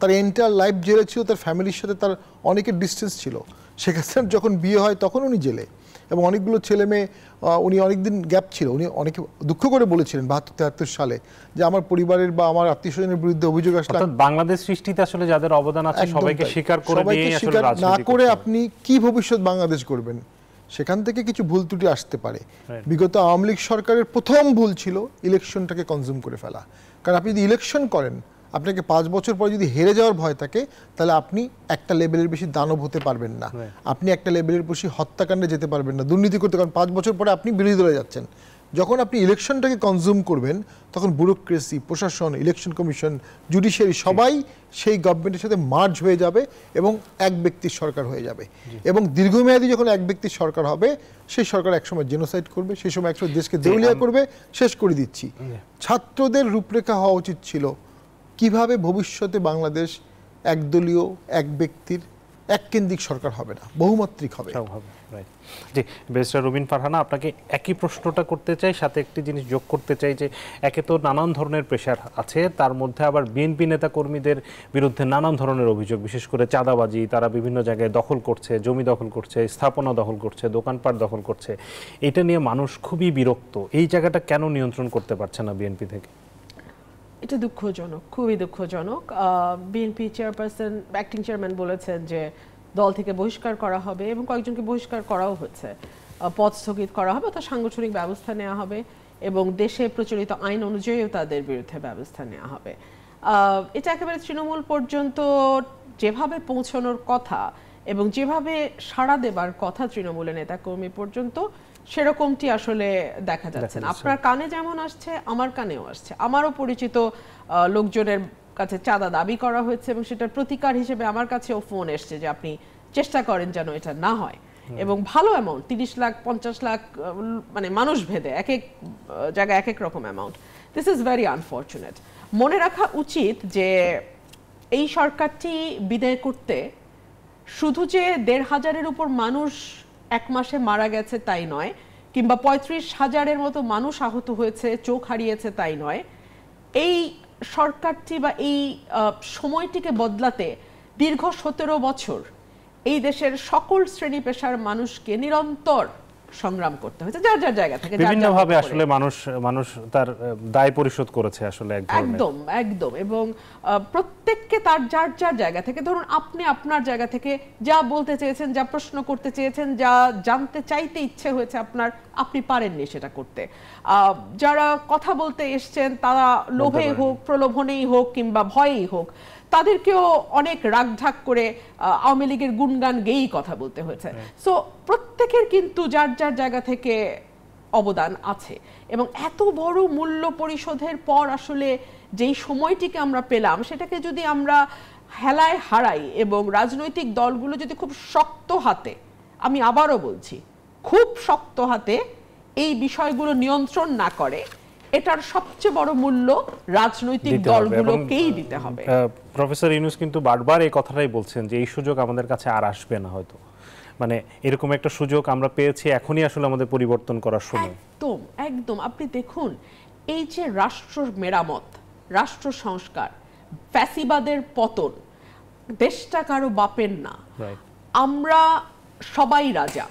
তার এন্টায়ার লাইফ জেলে ছিল, তার ফ্যামিলির সাথে তার অনেকের ডিস্টেন্স ছিল। শেখ হাসিনার যখন বিয়ে হয় তখন উনি জেলে, এবং অনেকগুলো ছেলে মেয়ে, উনি অনেকদিন গ্যাপ ছিল। উনি অনেকে দুঃখ করে বলেছিলেন ৭২-৭৩ সালে যে আমার পরিবারের বা আমার আত্মীয় স্বজনের বিরুদ্ধে অভিযোগ আসলে, বাংলাদেশ সৃষ্টিতে আসলে যাদের অবদান আছে সবাইকে স্বীকার করে দিয়ে আসলে রাজনীতি না করে আপনি কি ভবিষ্যৎ বাংলাদেশ করবেন? সেখান থেকে কিছু ভুল ত্রুটি আসতে পারে। বিগত আওয়ামী লীগ সরকারের প্রথম ভুল ছিল ইলেকশনটাকে কনজিউম করে ফেলা। কারণ আপনি যদি ইলেকশন করেন, আপনাকে ৫ বছর পরে যদি হেরে যাওয়ার ভয় থাকে, তাহলে আপনি একটা লেভেলের বেশি দানব হতে পারবেন না, আপনি একটা লেভেলের বেশি হত্যাকাণ্ডে যেতে পারবেন না, দুর্নীতি করতে। কারণ ৫ বছর পরে আপনি বিরোধী দলে যাচ্ছেন। যখন আপনি ইলেকশনটাকে কনজিউম করবেন, তখন ব্যুরোক্রেসি, প্রশাসন, ইলেকশন কমিশন, জুডিশিয়ারি সবাই সেই গভর্নমেন্টের সাথে মার্জ হয়ে যাবে এবং এক ব্যক্তির সরকার হয়ে যাবে। এবং দীর্ঘমেয়াদী যখন এক ব্যক্তির সরকার হবে, সেই সরকার একসময় জেনোসাইড করবে, সেই সময় একসময় দেশকে দেউলিয়া করবে। শেষ করে দিচ্ছি, ছাত্রদের রূপরেখা হওয়া উচিত ছিল কিভাবে ভবিষ্যতে বাংলাদেশ একদলীয়, এক ব্যক্তির, এককেন্দ্রিক সরকার হবে না, বহুমাত্রিক হবে। জি, ব্যারিস্টার রুবিন ফারহানা, আপনাকে একই প্রশ্নটা করতে চাই, সাথে একটি জিনিস যোগ করতে চাই যে একে তো নানান ধরনের প্রেশার আছে, তার মধ্যে আবার বিএনপি নেতা কর্মীদের বিরুদ্ধে নানান ধরনের অভিযোগ, বিশেষ করে চাঁদাবাজি, তারা বিভিন্ন জায়গায় দখল করছে, জমি দখল করছে, স্থাপনা দখল করছে, দোকানপাট দখল করছে। এটা নিয়ে মানুষ খুবই বিরক্ত। এই জায়গাটা কেন নিয়ন্ত্রণ করতে পারছে না বিএনপি থেকে? এটা দুঃখজনক, খুবই দুঃখজনক। বিএনপি চেয়ারপারসন, অ্যাক্টিং চেয়ারম্যান বলেছেন যে দল থেকে বহিষ্কার করা হবে, এবং কয়েকজনকে বহিষ্কার করাও হচ্ছে, পদ স্থগিত করা হবে, অর্থাৎ সাংগঠনিক ব্যবস্থা নেওয়া হবে, এবং দেশে প্রচলিত আইন অনুযায়ীও তাদের বিরুদ্ধে ব্যবস্থা নেওয়া হবে। এটা একেবারে তৃণমূল পর্যন্ত যেভাবে পৌঁছানোর কথা এবং যেভাবে সাড়া দেবার কথা তৃণমূলের নেতাকর্মী পর্যন্ত, সেরকমটি আসলে দেখা যাচ্ছে না। আপনার কানে যেমন আসছে, আমার কানেও আসছে। আমারও পরিচিত লোকজনের কাছে চাঁদা দাবি করা হয়েছে, এবং সেটার প্রতিকার হিসেবে আমার কাছেও ফোন এসছে যে আপনি চেষ্টা করেন যেন এটা না হয়। এবং ভালো অ্যামাউন্ট, ৩০ লাখ ৫০ লাখ, মানে মানুষ ভেদে এক এক জায়গায় এক এক রকম amount. This is very unfortunate. মনে রাখা উচিত যে এই সরকারটি বিদায় করতে শুধু যে ১৫০০-এর উপর মানুষ এক মাসে মারা গেছে তাই নয়, কিংবা ৩৫,০০০-এর মতো মানুষ আহত হয়েছে, চোখ হারিয়েছে তাই নয়। এই সরকারটি বা এই সময়টিকে বদলাতে দীর্ঘ ১৭ বছর এই দেশের সকল শ্রেণী পেশার মানুষকে নিরন্তর সংগ্রাম করতে হয়েছে, যার যার জায়গা থেকে বিভিন্নভাবে আসলে মানুষ তার দায় পরিশোধ করেছে আসলে একদম একদম। এবং প্রত্যেককে তার যার যার জায়গা থেকে, ধরুন আপনি আপনার জায়গা থেকে যা বলতে চেয়েছেন, যা প্রশ্ন করতে চেয়েছেন, যা জানতে চাইতে ইচ্ছে হয়েছে আপনার, আপনি পারেননি সেটা করতে। যারা কথা বলতে এসছেন তারা লোভে হোক, প্রলোভনেই হোক, কিংবা ভয়েই হোক, তাদেরকেও অনেক রাগঢাক করে আওয়ামী লীগের গুণগান গেয়েই কথা বলতে হয়েছে। সো প্রত্যেকের কিন্তু যার যার জায়গা থেকে অবদান আছে। এবং এত বড় মূল্য পরিশোধের পর আসলে যেই সময়টিকে আমরা পেলাম সেটাকে যদি আমরা হেলায় হারাই এবং রাজনৈতিক দলগুলো যদি খুব শক্ত হাতে, আমি আবারও বলছি, খুব শক্ত হাতে এই বিষয়গুলো নিয়ন্ত্রণ না করে, এটার সবচেয়ে বড় মূল্য রাজনৈতিক দলগুলোকেই দিতে হবে। প্রফেসর ইউনূস কিন্তু বারবার এই কথাটাই বলছেন যে এই সুযোগ আমাদের কাছে আর আসবে না, হয়তো মানে এরকম একটা সুযোগ আমরা পেয়েছি, এখনই আসলে আমাদের পরিবর্তন করার সময়। একদম একদম। আপনি দেখুন, এই যে রাষ্ট্র মেরামত, রাষ্ট্র সংস্কার, ফ্যাসিবাদের পতন, দেশটা কারো বাপের না, আমরা সবাই রাজা,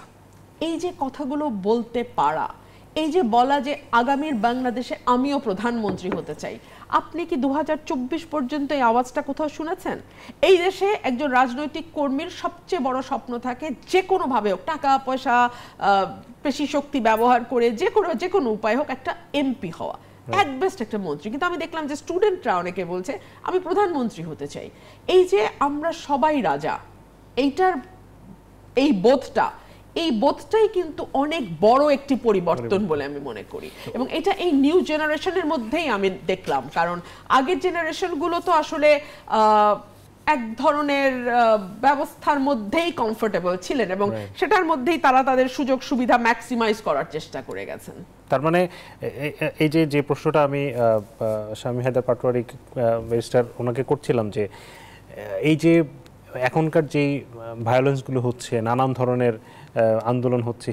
এই যে কথাগুলো বলতে পারা, এই যে বলা যে আগামীর বাংলাদেশে আমিও প্রধানমন্ত্রী হতে চাই, আপনি কি 2024 পর্যন্ত এই আওয়াজটা কোথাও শুনেছেন? এই দেশে একজন রাজনৈতিক কর্মীর সবচেয়ে বড় স্বপ্ন থাকে যে কোনোভাবে হোক, টাকা পয়সা পেশি শক্তি ব্যবহার করে যে কোনো উপায় হোক একটা এমপি হওয়া, অ্যাট বেস্ট একটা মন্ত্রী। কিন্তু আমি দেখলাম যে স্টুডেন্টরা অনেকে বলছে আমি প্রধানমন্ত্রী হতে চাই। এই যে আমরা সবাই রাজা, এইটার এই বোধটাই কিন্তু অনেক বড় একটি পরিবর্তন বলে আমি মনে করি। এবং এটা এই নিউ জেনারেশনের মধ্যেই আমি দেখলাম, কারণ আগের জেনারেশনগুলো তো আসলে এক ধরনের ব্যবস্থার মধ্যেই কমফোর্টেবল ছিলেন এবং সেটার মধ্যেই তারা তাদের সুযোগ সুবিধা ম্যাক্সিমাইজ করার চেষ্টা করে গেছেন। তার মানে এই যে প্রশ্নটা আমি শামীম হায়দার পাটোয়ারি ব্যারিস্টার ওনাকে করছিলাম, যে এই যে এখনকার যেই ভায়োলেন্সগুলো হচ্ছে, নানান ধরনের আন্দোলন হচ্ছে,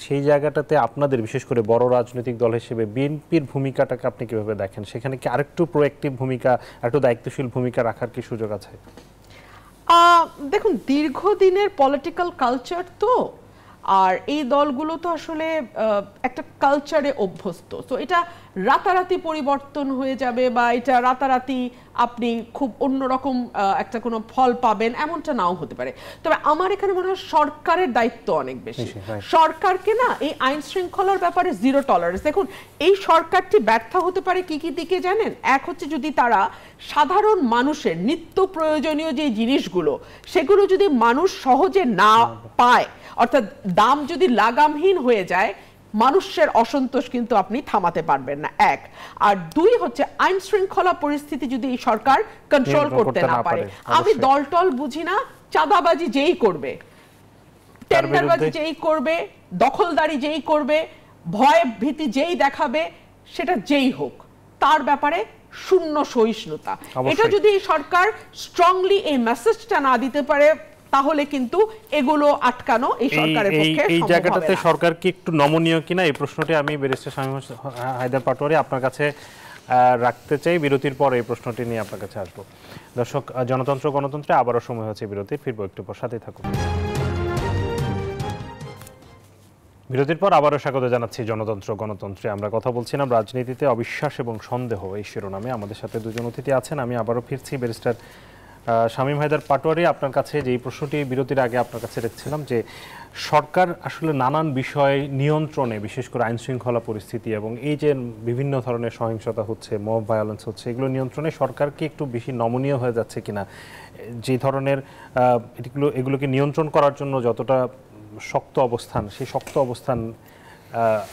সেই জায়গাটাতে আপনাদের বিশেষ করে বড় রাজনৈতিক দল হিসেবে বিএনপির ভূমিকাটাকে আপনি কিভাবে দেখেন? সেখানে কি আরেকটু প্রোঅ্যাক্টিভ ভূমিকা, আরেকটু দায়িত্বশীল ভূমিকা রাখার কি সুযোগ আছে? দেখুন, দীর্ঘদিনের পলিটিক্যাল কালচার তো, আর এই দলগুলো তো আসলে একটা কালচারে অভ্যস্ত, তো এটা রাতারাতি পরিবর্তন হয়ে যাবে বা এটা রাতারাতি আপনি খুব অন্যরকম একটা কোনো ফল পাবেন এমনটা নাও হতে পারে। তবে আমার এখানে মনে হয় সরকারের দায়িত্ব অনেক বেশি। সরকারকে না এই আইন শৃঙ্খলার ব্যাপারে জিরো টলারেন্স। দেখুন, এই সরকারটি ব্যর্থ হতে পারে কি কি দিকে জানেন? এক হচ্ছে যদি তারা সাধারণ মানুষের নিত্য প্রয়োজনীয় যে জিনিসগুলো সেগুলো যদি মানুষ সহজে না পায়, অর্থাৎ দাম যদি লাগামহীন হয়ে যায়, মানুষের অসন্তোষ কিন্তু আপনি থামাতে পারবেন না, এক। আর দুই হচ্ছে আইন শৃঙ্খলা পরিস্থিতি যদি এই সরকার কন্ট্রোল করতে না পারে। আমি দলটল বুঝি না, চাঁদাবাজি যেই করবে, টেন্ডারবাজি যেই করবে, দখলদারি যেই করবে, ভয় ভীতি যেই দেখাবে, সেটা যেই হোক, তার ব্যাপারে শূন্য সহিষ্ণুতা। এটা যদি এই সরকার স্ট্রংলি এই মেসেজটা না দিতে পারে, তাহলে কিন্তু এগুলো আটকানো এই সরকারের পক্ষে সম্ভব হবে না। এই জায়গাটাতে সরকার কি একটু নমনীয় কিনা, এই প্রশ্নটি আমি ব্যারিস্টার শামীম হায়দার পাটোয়ারি আপনার কাছে রাখতে চাই। বিরতির পর এই প্রশ্নটি নিয়ে আপনার কাছে আসবো। দর্শক, জনতন্ত্র গণতন্ত্রে আবারও সময় হচ্ছে বিরতির, ফিরবো একটু পর, সাথেই থাকুন। বিরতির পর আবারও স্বাগত জানাচ্ছি জনতন্ত্র গণতন্ত্রে। আমরা কথা বলছিলাম রাজনীতিতে অবিশ্বাস এবং সন্দেহ, এই শিরোনামে। আমাদের সাথে দুজন অতিথি আছেন। আমি আবারও ফিরছি ব্যারিস্টার শামীম হায়দার পাটোয়ারি, আপনার কাছে যে প্রশ্নটি বিরতির আগে আপনার কাছে রেখেছিলাম, যে সরকার আসলে নানান বিষয় নিয়ন্ত্রণে, বিশেষ করে আইন শৃঙ্খলা পরিস্থিতি এবং এই যে বিভিন্ন ধরনের সহিংসতা হচ্ছে, মব ভায়োলেন্স হচ্ছে, এগুলো নিয়ন্ত্রণে সরকার কি একটু বেশি নমনীয় হয়ে যাচ্ছে কিনা? যে ধরনের এগুলোকে নিয়ন্ত্রণ করার জন্য যতটা শক্ত অবস্থান, সেই শক্ত অবস্থান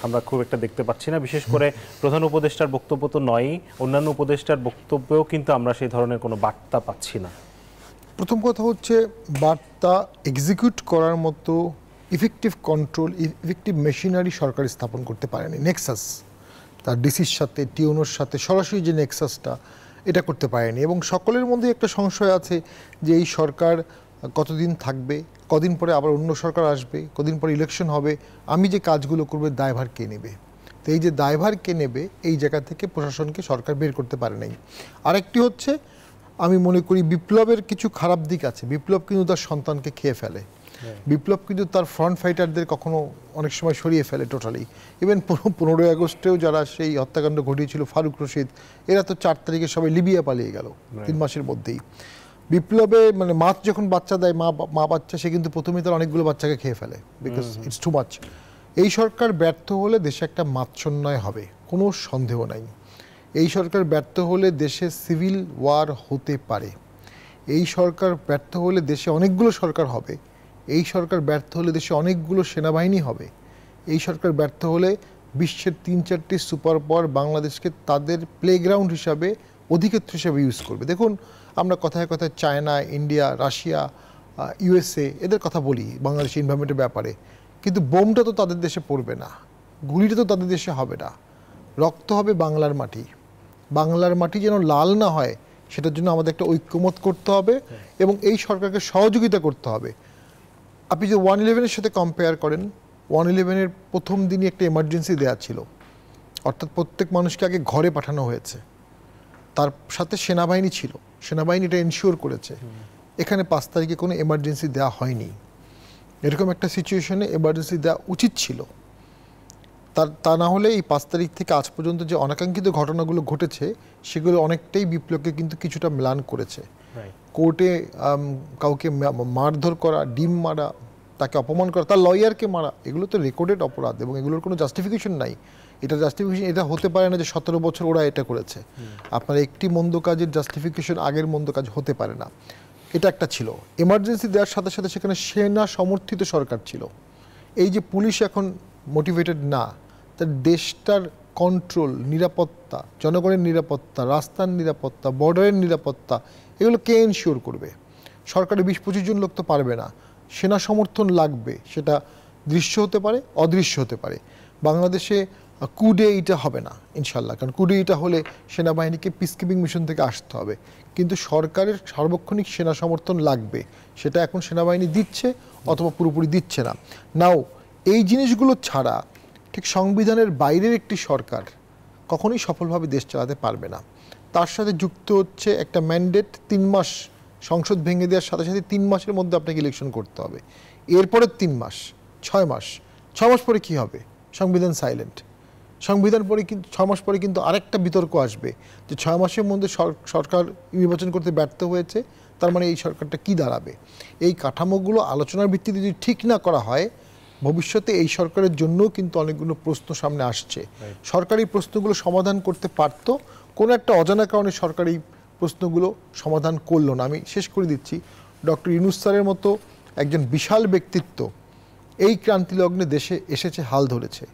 আমরা খুব একটা দেখতে পাচ্ছি না। বিশেষ করে প্রধান উপদেষ্টার বক্তব্য তো নয়ই, অন্যান্য উপদেষ্টার বক্তব্যেও কিন্তু আমরা সেই ধরনের কোনো বার্তা পাচ্ছি না। প্রথম কথা হচ্ছে, বার্তা এক্সিকিউট করার মতো ইফেক্টিভ কন্ট্রোল, ইফেক্টিভ মেশিনারি সরকার স্থাপন করতে পারেনি। নেক্সাস, তার ডিসির সাথে, টিওনোর সাথে সরাসরি যে নেক্সাসটা, এটা করতে পারেনি। এবং সকলের মধ্যে একটা সংশয় আছে যে এই সরকার কতদিন থাকবে, কদিন পরে আবার অন্য সরকার আসবে, কদিন পরে ইলেকশন হবে, আমি যে কাজগুলো করবে দায়ভার কে নেবে? তো এই যে দায়ভার কে নেবে, এই জায়গা থেকে প্রশাসনকে সরকার বের করতে পারে নাই। আরেকটি হচ্ছে, আমি মনে করি বিপ্লবের কিছু খারাপ দিক আছে। বিপ্লব কিন্তু তার সন্তানকে খেয়ে ফেলে, বিপ্লব কিন্তু তার ফ্রন্ট ফাইটারদের কখনো অনেক সময় সরিয়ে ফেলে টোটালি। ইভেন 15ই আগস্টেও যারা সেই হত্যাকাণ্ড ঘটিয়েছিল, ফারুক রশিদ, এরা তো 4 তারিখে সবাই লিবিয়া পালিয়ে গেল 3 মাসের মধ্যেই। বিপ্লবে মানে মাছ যখন বাচ্চা দেয়, মা বাচ্চা, সে কিন্তু প্রথমেই তার অনেকগুলো বাচ্চাকে খেয়ে ফেলে, বিকজ ইটস টু মাচ। এই সরকার ব্যর্থ হলে দেশে একটা মাৎসন্যায় হবে, কোনো সন্দেহ নাই। এই সরকার ব্যর্থ হলে দেশে সিভিল ওয়ার হতে পারে। এই সরকার ব্যর্থ হলে দেশে অনেকগুলো সরকার হবে। এই সরকার ব্যর্থ হলে দেশে অনেকগুলো সেনাবাহিনী হবে। এই সরকার ব্যর্থ হলে বিশ্বের 3-4টি সুপার পাওয়ার বাংলাদেশকে তাদের প্লেগ্রাউন্ড হিসাবে অধিক্ষেত্র হিসাবে ইউজ করবে। দেখুন, আমরা কথায় কথায় চায়না, ইন্ডিয়া, রাশিয়া, ইউএসএ এদের কথা বলি বাংলাদেশের এনভায়রনমেন্টের ব্যাপারে, কিন্তু বোমটা তো তাদের দেশে পড়বে না, গুলিটা তো তাদের দেশে হবে না। রক্ত হবে বাংলার মাটি। বাংলার মাটি যেন লাল না হয় সেটার জন্য আমাদের একটা ঐক্যমত করতে হবে এবং এই সরকারকে সহযোগিতা করতে হবে। আপনি যে 111-এর সাথে কম্পেয়ার করেন, 111-এর প্রথম দিনই একটা এমার্জেন্সি দেওয়া ছিল, অর্থাৎ প্রত্যেক মানুষকে আগে ঘরে পাঠানো হয়েছে, তার সাথে সেনাবাহিনী ছিল, সেনাবাহিনী এটা এনশিওর করেছে। এখানে 5 তারিখে কোনো এমার্জেন্সি দেওয়া হয়নি। এরকম একটা সিচুয়েশনে এমার্জেন্সি দেওয়া উচিত ছিল। তা না হলে এই 5 তারিখ থেকে আজ পর্যন্ত যে অনাকাঙ্ক্ষিত ঘটনাগুলো ঘটেছে সেগুলো অনেকটাই বিপ্লবকে কিন্তু কিছুটা ম্লান করেছে। কোর্টে কাউকে মারধর করা, ডিম মারা, তাকে অপমান করা, তার লয়ারকে মারা, এগুলো তো রেকর্ডেড অপরাধ এবং এগুলোর কোনো জাস্টিফিকেশন নাই। এটা জাস্টিফিকেশন এটা হতে পারে না যে 17 বছর ওরা এটা করেছে। আপনার একটি মন্দ কাজের জাস্টিফিকেশন আগের মন্দ কাজ হতে পারে না। এটা একটা ছিল। এমার্জেন্সি দেওয়ার সাথে সাথে সেখানে সেনা সমর্থিত সরকার ছিল। এই যে পুলিশ এখন মোটিভেটেড না, তার দেশটার কন্ট্রোল, নিরাপত্তা, জনগণের নিরাপত্তা, রাস্তার নিরাপত্তা, বর্ডারের নিরাপত্তা, এগুলো কে এনশিওর করবে? সরকারের 20-25 জন লোক তো পারবে না। সেনা সমর্থন লাগবে, সেটা দৃশ্য হতে পারে, অদৃশ্য হতে পারে। বাংলাদেশে কুডে এটা হবে না ইনশাল্লাহ, কারণ কুডে এটা হলে সেনাবাহিনীকে পিসকিপিং মিশন থেকে আসতে হবে, কিন্তু সরকারের সার্বক্ষণিক সেনা সমর্থন লাগবে। সেটা এখন সেনাবাহিনী দিচ্ছে অথবা পুরোপুরি দিচ্ছে না। নাও এই জিনিসগুলো ছাড়া ঠিক সংবিধানের বাইরের একটি সরকার কখনোই সফলভাবে দেশ চালাতে পারবে না। তার সাথে যুক্ত হচ্ছে একটা ম্যান্ডেট, 3 মাস সংসদ ভেঙে দেওয়ার সাথে সাথে 3 মাসের মধ্যে আপনাকে ইলেকশন করতে হবে। এরপরে 3 মাস, 6 মাস, 6 মাস পরে কি হবে? সংবিধান সাইলেন্ট। সংবিধান পরে কিন্তু 6 মাস পরে কিন্তু আরেকটা বিতর্ক আসবে যে 6 মাসের মধ্যে সরকার নির্বাচন করতে ব্যর্থ হয়েছে, তার মানে এই সরকারটা কি দাঁড়াবে? এই কাঠামোগুলো আলোচনার ভিত্তিতে যদি ঠিক না করা হয়, ভবিষ্যতে এই সরকারের জন্যও কিন্তু অনেকগুলো প্রশ্ন সামনে আসছে। সরকার এই প্রশ্নগুলো সমাধান করতে পারত, কোনো একটা অজানা কারণে সরকার এই প্রশ্নগুলো সমাধান করলো না। আমি শেষ করে দিচ্ছি, ডক্টর ইউনূস স্যারের মতো একজন বিশাল ব্যক্তিত্ব এই ক্রান্তিলগ্নে দেশে এসেছে, হাল ধরেছে,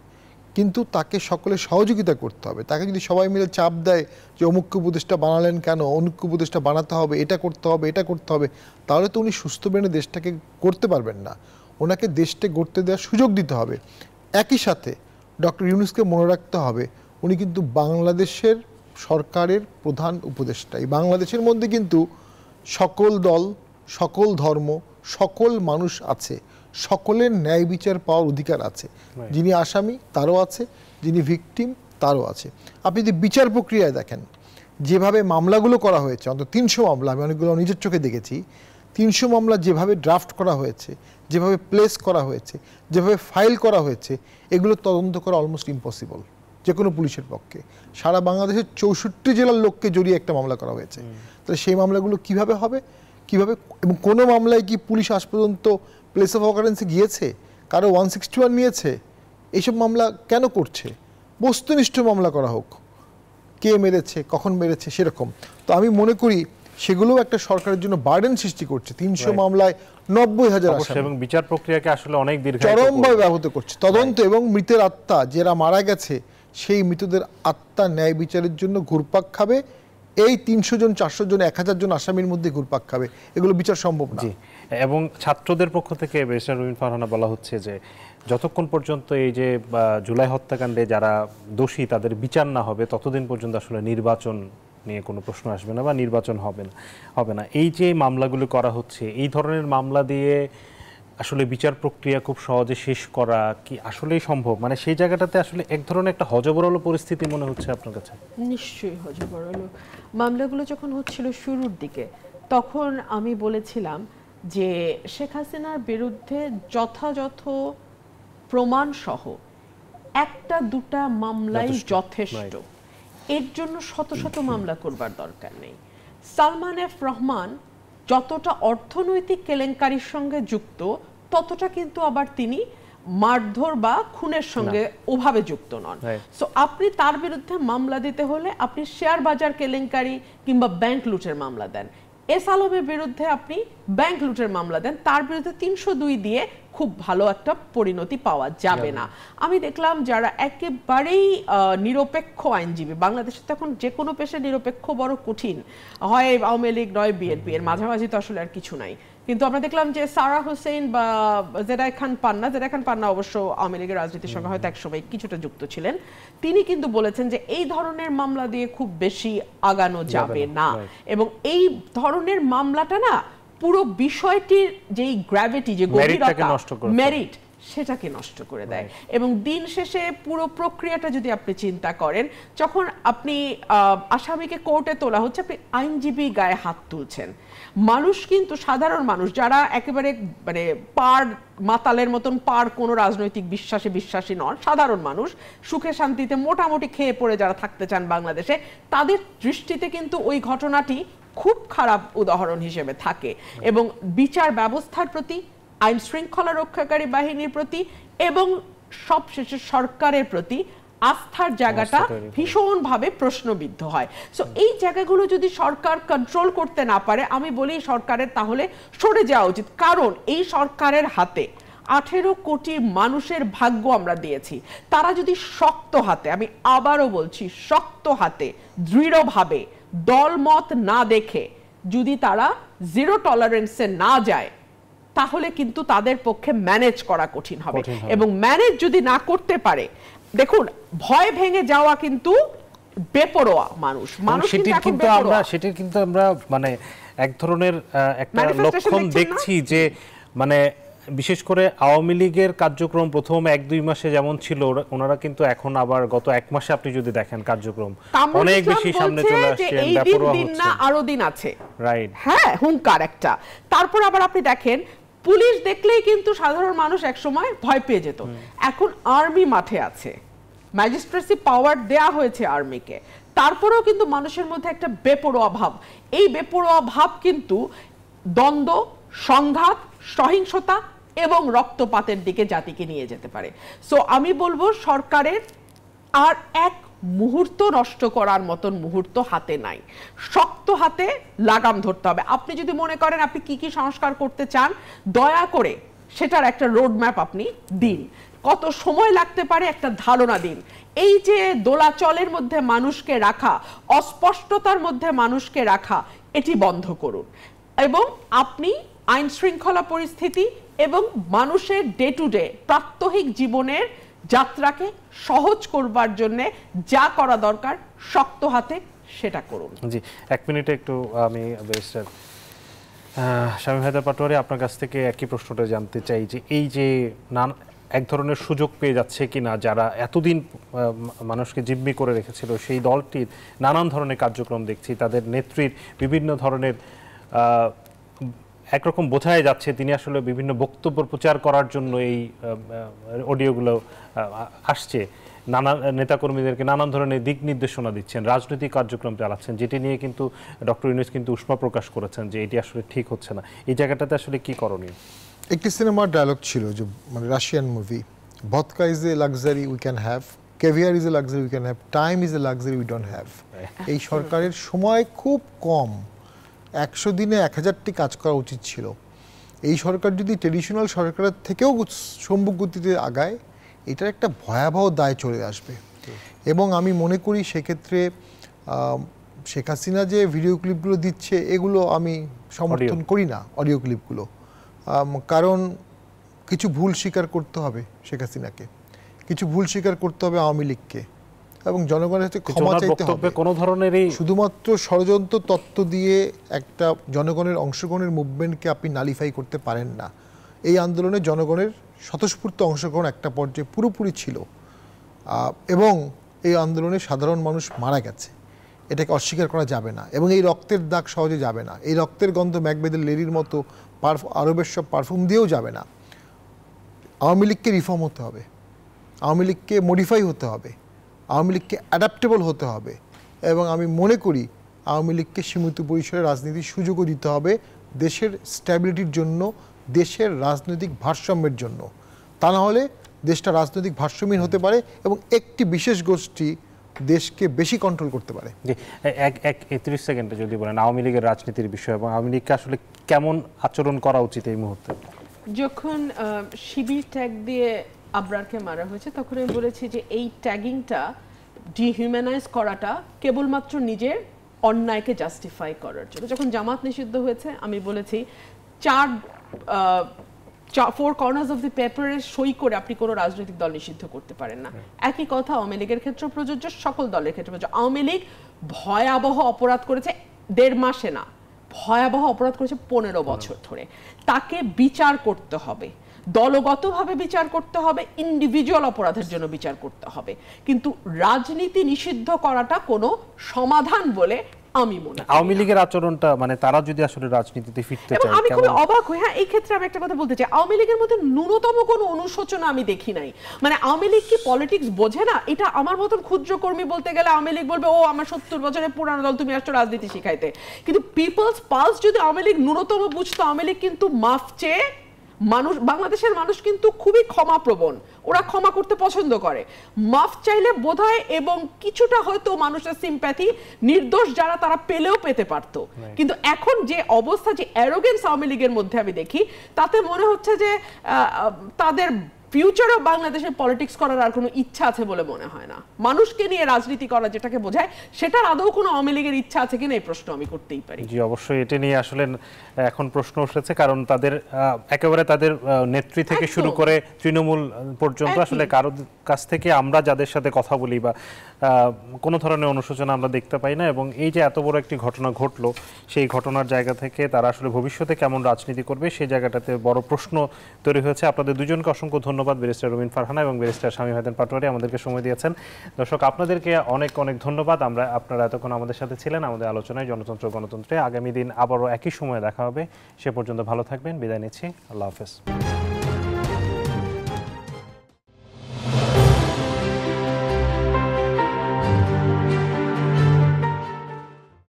কিন্তু তাকে সকলে সহযোগিতা করতে হবে। তাকে যদি সবাই মিলে চাপ দেয় যে অমুক উপদেষ্টা বানালেন কেন, অমুক উপদেষ্টা বানাতে হবে, এটা করতে হবে, এটা করতে হবে, তাহলে তো উনি সুস্থ ব্রেনে দেশটাকে করতে পারবেন না। ওনাকে দেশটা গড়তে দেওয়ার সুযোগ দিতে হবে। একই সাথে ডক্টর ইউনূসকে মনে রাখতে হবে উনি কিন্তু বাংলাদেশের সরকারের প্রধান উপদেষ্টা। এই বাংলাদেশের মধ্যে কিন্তু সকল দল, সকল ধর্ম, সকল মানুষ আছে, সকলের ন্যায় বিচার পাওয়ার অধিকার আছে। যিনি আসামি তারও আছে, যিনি ভিকটিম তারও আছে। আপনি যদি বিচার প্রক্রিয়ায় দেখেন যেভাবে মামলাগুলো করা হয়েছে, অন্তত 300 মামলা, আমি অনেকগুলো নিজের চোখে দেখেছি, 300 মামলা যেভাবে ড্রাফট করা হয়েছে, যেভাবে প্লেস করা হয়েছে, যেভাবে ফাইল করা হয়েছে, এগুলো তদন্ত করা অলমোস্ট ইম্পসিবল যে কোনো পুলিশের পক্ষে। সারা বাংলাদেশের 64 জেলার লোককে জড়িয়ে একটা মামলা করা হয়েছে। তাহলে সেই মামলাগুলো কিভাবে হবে, কিভাবে, এবং কোনো মামলায় কি পুলিশ আজ পর্যন্ত প্লেস অফ অকারেন্সে গিয়েছে, কারো 161 নিয়েছে? এইসব মামলা কেন করছে? বস্তুনিষ্ঠ মামলা করা হোক, কে মেরেছে, কখন মেরেছে, সেরকম। তো আমি মনে করি সেগুলোও একটা সরকারের জন্য বার্ডেন সৃষ্টি করছে। 300 মামলায় 90,000 আসামি এবং বিচার প্রক্রিয়াকে আসলে অনেক দীর্ঘ চরমভাবে ব্যাহত করছে। তদন্ত এবং মৃতের আত্মা, যারা মারা গেছে সেই মৃতদের আত্মা ন্যায় বিচারের জন্য ঘুরপাক খাবে। এই 300 জন, 400 জন, 1000 জন আসামির মধ্যে ঘুরপাক খাবে, এগুলো বিচার সম্ভব না। এবং ছাত্রদের পক্ষ থেকে ব্যারিস্টার রুমিন ফারহানা বলা হচ্ছে যে যতক্ষণ পর্যন্ত এই যে জুলাই হত্যাকাণ্ডে যারা দোষী তাদের বিচার না হবে, ততদিন পর্যন্ত আসলে নির্বাচন নিয়ে কোনো প্রশ্ন আসবে না বা নির্বাচন হবে না। এই যে মামলাগুলো করা হচ্ছে, এই ধরনের মামলা দিয়ে আসলে বিচার প্রক্রিয়া খুব সহজে শেষ করা কি আসলেই সম্ভব? মানে সেই জায়গাটাতে আসলে এক ধরনের একটা হযবরল পরিস্থিতি মনে হচ্ছে আপনার কাছে? নিশ্চয়ই হযবরল। মামলাগুলো যখন হচ্ছিল শুরুর দিকে, তখন আমি বলেছিলাম যে শেখ হাসিনার বিরুদ্ধে যথাযথ প্রমাণ সহ 1-2টা মামলাই যথেষ্ট। এর জন্য শত শত মামলা করবার দরকার নেই। সালমান এফ রহমান যতটা অর্থনৈতিক কেলেঙ্কারির সঙ্গে যুক্ত, ততটা কিন্তু আবার তিনি মারধর বা খুনের সঙ্গে ওভাবে যুক্ত নন। সো আপনি তার বিরুদ্ধে মামলা দিতে হলে আপনি শেয়ার বাজার কেলেঙ্কারি কিংবা ব্যাংক লুটের মামলা দেন। এস আলমের বিরুদ্ধে আপনি ব্যাংক লুটের মামলা দেন, তার বিরুদ্ধে 302 দিয়ে খুব ভালো একটা পরিণতি পাওয়া যাবে না। আমি দেখলাম যারা একেবারেই নিরপেক্ষ আইনজীবী, বাংলাদেশে তো এখন যে কোনো পেশায় নিরপেক্ষ বড় কঠিন, হয় আওয়ামী লীগ নয় বিএনপি, এর মাঝামাঝি তো আসলে আর কিছু নাই। কিন্তু আমরা দেখলাম যে সারা হোসেন বা জেরাই খান পান্না অবশ্য আওয়ামী লীগের রাজনীতির সঙ্গে হয়তো একসময় কিছুটা যুক্ত ছিলেন, তিনি কিন্তু বলেছেন যে এই ধরনের মামলা দিয়ে খুব বেশি আগানো যাবে না, এবং এই ধরনের মামলাটা না পুরো বিষয়টির যেই গ্র্যাভিটি, যে গভীরতা, মেরিট, সেটাকে নষ্ট করে দেয়। এবং দিন শেষে পুরো প্রক্রিয়াটা যদি আপনি চিন্তা করেন, যখন আপনি আসামিকে কোর্টে তোলা হচ্ছে, আপনি আইনজীবী গায়ে হাত তুলছেন। মানুষ কিন্তু, সাধারণ মানুষ যারা একেবারে মানে মাতালের মতন কোনো রাজনৈতিক বিশ্বাসী নন, সাধারণ মানুষ সুখে শান্তিতে মোটামুটি খেয়ে পড়ে যারা থাকতে চান বাংলাদেশে, তাদের দৃষ্টিতে কিন্তু ওই ঘটনাটি খুব খারাপ উদাহরণ হিসেবে থাকে। এবং বিচার ব্যবস্থার প্রতি, আইন শৃঙ্খলা রক্ষাকারী বাহিনীর প্রতি এবং সবশেষে সরকারের প্রতি আস্থার জায়গাটা ভীষণভাবে প্রশ্নবিদ্ধ হয়। সো এই জায়গাগুলো যদি সরকার কন্ট্রোল করতে না পারে, আমি বলি সরকারের তাহলে সরে যাওয়া উচিত। কারণ এই সরকারের হাতে 18 কোটি মানুষের ভাগ্য আমরা দিয়েছি। তারা যদি শক্ত হাতে, আমি আবারও বলছি শক্ত হাতে, দৃঢ়ভাবে, দলমত না দেখে যদি তারা জিরো টলারেন্সে না যায়, তাহলে কিন্তু তাদের পক্ষে ম্যানেজ করা কঠিন হবে। এবং ম্যানেজ যদি না করতে পারে, দেখুন ভয় ভেঙে যাওয়া কিন্তু বেপরোয়া মানুষ, সেটির কিন্তু আমরা মানে এক ধরনের একটা লক্ষণ দেখছি যে মানে বিশেষ করে আওয়ামী লীগের কার্যক্রম প্রথম 1-2 মাসে যেমন ছিল, ওনারা কিন্তু এখন আবার গত 1 মাসে আপনি যদি দেখেন কার্যক্রম অনেক বেশি সামনে চলে আসছে, বেপরোয়া হচ্ছে। না আরো দিন আছে, রাইট, হ্যাঁ, হুঙ্কার একটা। তারপর আবার আপনি দেখেন পুলিশ দেখলেই কিন্তু সাধারণ মানুষ একসময় ভয় পেয়ে যেত, এখন আর্মি মাঠে আছে, ম্যাজিস্ট্রেসি পাওয়ার দেয়া হয়েছে আর্মিকে, তারপরেও কিন্তু মানুষের মধ্যে একটা বেপরোয়া ভাব। এই বেপরোয়া ভাব কিন্তু দ্বন্দ্ব, সংঘাত, সহিংসতা এবং রক্তপাতের দিকে জাতিকে নিয়ে যেতে পারে। সো আমি বলবো সরকারের আর এক মুহূর্ত নষ্ট করার মতন মুহূর্ত হাতে নাই, শক্ত হাতে লাগাম ধরতে হবে। আপনি যদি মনে করেন আপনি কি কি সংস্কার করতে চান, দয়া করে সেটার একটা রোড ম্যাপ আপনি দিন, কত সময় লাগতে পারে একটা ধারণা দিন। এই যে দোলাচলের মধ্যে মানুষকে রাখা, অস্পষ্টতার মধ্যে মানুষকে রাখা, এটি বন্ধ করুন। এবং আপনি আইন শৃঙ্খলা পরিস্থিতি এবং মানুষের ডে টু ডে প্রাত্যহিক জীবনের যাত্রাকে সহজ করবার জন্য যা করা দরকার শক্ত হাতে সেটা করুন। জি, 1 মিনিটে একটু আমি ব্যারিস্টার শামীম হায়দার পাটোয়ারি আপনার কাছ থেকে একই প্রশ্নটা জানতে চাই যে এই যে এক ধরনের সুযোগ পেয়ে যাচ্ছে কিনা যারা এতদিন মানুষকে জিম্মি করে রেখেছিল, সেই দলটির নানান ধরনের কার্যক্রম দেখছি, তাদের নেত্রীর বিভিন্ন ধরনের একরকম বোঝাই যাচ্ছে তিনি আসলে বিভিন্ন বক্তব্য প্রচার করার জন্য এই অডিওগুলো আসছে, নানা নেতাকর্মীদেরকে নানান ধরনের দিক নির্দেশনা দিচ্ছেন, রাজনৈতিক কার্যক্রম চালাচ্ছেন, যেটি নিয়ে কিন্তু ডক্টর ইউনূস কিন্তু উষ্মা প্রকাশ করেছেন যে এটি আসলে ঠিক হচ্ছে না। এই জায়গাটাতে আসলে কি করণীয়? একটি সিনেমার ডায়লগ ছিল যে মানে Russian movie, vodka is a luxury we can have, caviar is a luxury we can have, time is a luxury we don't have. এই সরকারের সময় খুব কম, 100 দিনে 1000টি কাজ করা উচিত ছিল। এই সরকার যদি ট্রেডিশনাল সরকারের থেকেও সম্মুখ গতিতে আগায়, এটার একটা ভয়াবহ দায় চলে আসবে। এবং আমি মনে করি সেক্ষেত্রে শেখ হাসিনা যে ভিডিও ক্লিপগুলো দিচ্ছে এগুলো আমি সমর্থন করি না, অডিও ক্লিপগুলো, কারণ কিছু ভুল স্বীকার করতে হবে শেখ হাসিনাকে, কিছু ভুল স্বীকার করতে হবে আওয়ামী লীগকে, এবং জনগণের কাছে ক্ষমা চাইতে হবে। কোনো ধরনেরই শুধুমাত্র ষড়যন্ত্র তত্ত্ব দিয়ে একটা জনগণের অংশগ্রহণের মুভমেন্টকে আপনি নালিফাই করতে পারেন না। এই আন্দোলনে জনগণের স্বতঃস্ফূর্ত অংশগ্রহণ একটা পর্যায়ে পুরোপুরি ছিল, এবং এই আন্দোলনে সাধারণ মানুষ মারা গেছে, এটাকে অস্বীকার করা যাবে না। এবং এই রক্তের দাগ সহজে যাবে না, এই রক্তের গন্ধ ম্যাকবেথের লেরির মতো আরবের সব পারফিউম দিয়েও যাবে না। আওয়ামী লীগকে রিফর্ম হতে হবে, আওয়ামী লীগকে মডিফাই হতে হবে, আওয়ামী লীগকে অ্যাডাপ্টেবল হতে হবে, এবং আমি মনে করি আওয়ামী লীগকে সীমিত পরিসরে রাজনীতির সুযোগও দিতে হবে দেশের স্ট্যাবিলিটির জন্য, দেশের রাজনৈতিক ভারসাম্যের জন্য। তা না হলে দেশটা রাজনৈতিক ভারসাম্যহীন হতে পারে এবং একটি বিশেষ গোষ্ঠী দেশকে বেশি কন্ট্রোল করতে পারে। জি, এক 30 সেকেন্ডে যদি বলেন আওয়ামী লীগের রাজনীতির বিষয় এবং আওয়ামী লীগকে আসলে কেমন আচরণ করা উচিত এই মুহূর্তে? যখন শিবির ট্যাগ দিয়ে আবরারকে মারা হয়েছে তখন আমি বলেছি যে এই ট্যাগিংটা ডিহিউম্যানাইজ করাটা কেবলমাত্র নিজের অন্যায়কে জাস্টিফাই করার জন্য। যখন জামাত নিষিদ্ধ হয়েছে আমি বলেছি ফোর কর্নার্স অফ দি পেপারে সই করে আপনি কোনো রাজনৈতিক দল নিষিদ্ধ করতে পারেন না। একই কথা আওয়ামী লীগের ক্ষেত্রে প্রযোজ্য, সকল দলের ক্ষেত্রে প্রযোজ্য। আওয়ামী লীগ ভয়াবহ অপরাধ করেছে 1.5 মাসে না, ভয়াবহ অপরাধ করেছে 15 বছর ধরে। তাকে বিচার করতে হবে, দলগতভাবে বিচার করতে হবে, ইন্ডিভিজুয়াল অপরাধের জন্য বিচার করতে হবে, কিন্তু রাজনীতি নিষিদ্ধ করাটা কোনো সমাধান বলে আমি মনে করি। আওয়ামী লীগের আচরণটা মানে তারা যদি আসলে রাজনীতিতে ফিরতে চায়, আমি খুব অবাক হই। হ্যাঁ, এই ক্ষেত্রে আমি একটা কথা বলতে চাই, আওয়ামী লীগের মধ্যে ন্যূনতম কোনো অনুশোচনা আমি দেখি নাই। মানে আওয়ামী লীগ কি পলিটিক্স বোঝে না? এটা আমার মতন ক্ষুদ্র কর্মী বলতে গেলে আওয়ামী লীগ বলবে ও আমার 70 বছরের পুরানো দল, তুমি আসছো রাজনীতি শিখাইতে। কিন্তু পিপলস পালস যদি আওয়ামী লীগ ন্যূনতম বুঝতো, আওয়ামী লীগ কিন্তু মাফ চেয়ে মানুষ, বাংলাদেশের মানুষ কিন্তু খুবই ক্ষমাপ্রবণ, ওরা ক্ষমা করতে পছন্দ করে। মাফ চাইলে বোধহয় এবং কিছুটা হয়তো মানুষের সিম্প্যাথি নির্দোষ যারা তারা পেলেও পেতে পারতো। কিন্তু এখন যে অবস্থা, যে অ্যারোগেন্স আওয়ামী লীগের মধ্যে আমি দেখি, তাতে মনে হচ্ছে যে তাদের ফিউচারও বাংলাদেশের পলিটিক্স করার আর কোনো ইচ্ছা আছে বলে মনে হয় না। মানুষকে নিয়ে রাজনীতি করা যেটাকে বোঝায়, সেটার আদৌ কোনো আওয়ামী লীগের ইচ্ছা আছে কিনা এই প্রশ্ন আমি করতেই পারি। জি, অবশ্যই এটা নিয়ে আসলে এখন প্রশ্ন উঠেছে, কারণ তাদের একেবারে তাদের নেত্রী থেকে শুরু করে তৃণমূল পর্যন্ত আসলে কারো কাছ থেকে আমরা যাদের সাথে কথা বলি বা কোনো ধরনের অনুশোচনা আমরা দেখতে পাই না। এবং এই যে এত বড় একটি ঘটনা ঘটলো, সেই ঘটনার জায়গা থেকে তারা আসলে ভবিষ্যতে কেমন রাজনীতি করবে সেই জায়গাটাতে বড় প্রশ্ন তৈরি হয়েছে। আপনাদের দুজনকে অসংখ্য ধন্যবাদ, ব্যারিস্টার রুমিন ফারহানা এবং ব্যারিস্টার শামীম হায়দার পাটোয়ারি, আমাদেরকে সময় দিয়েছেন। দর্শক, আপনাদেরকে অনেক অনেক ধন্যবাদ। আপনারা এতক্ষণ আমাদের সাথে ছিলেন আমাদের আলোচনায় জনতন্ত্র গণতন্ত্রে। আগামী দিন আবারও একই সময়ে দেখা হবে। সে পর্যন্ত ভালো থাকবেন, বিদায় নিচ্ছি। আল্লাহ হাফেজ।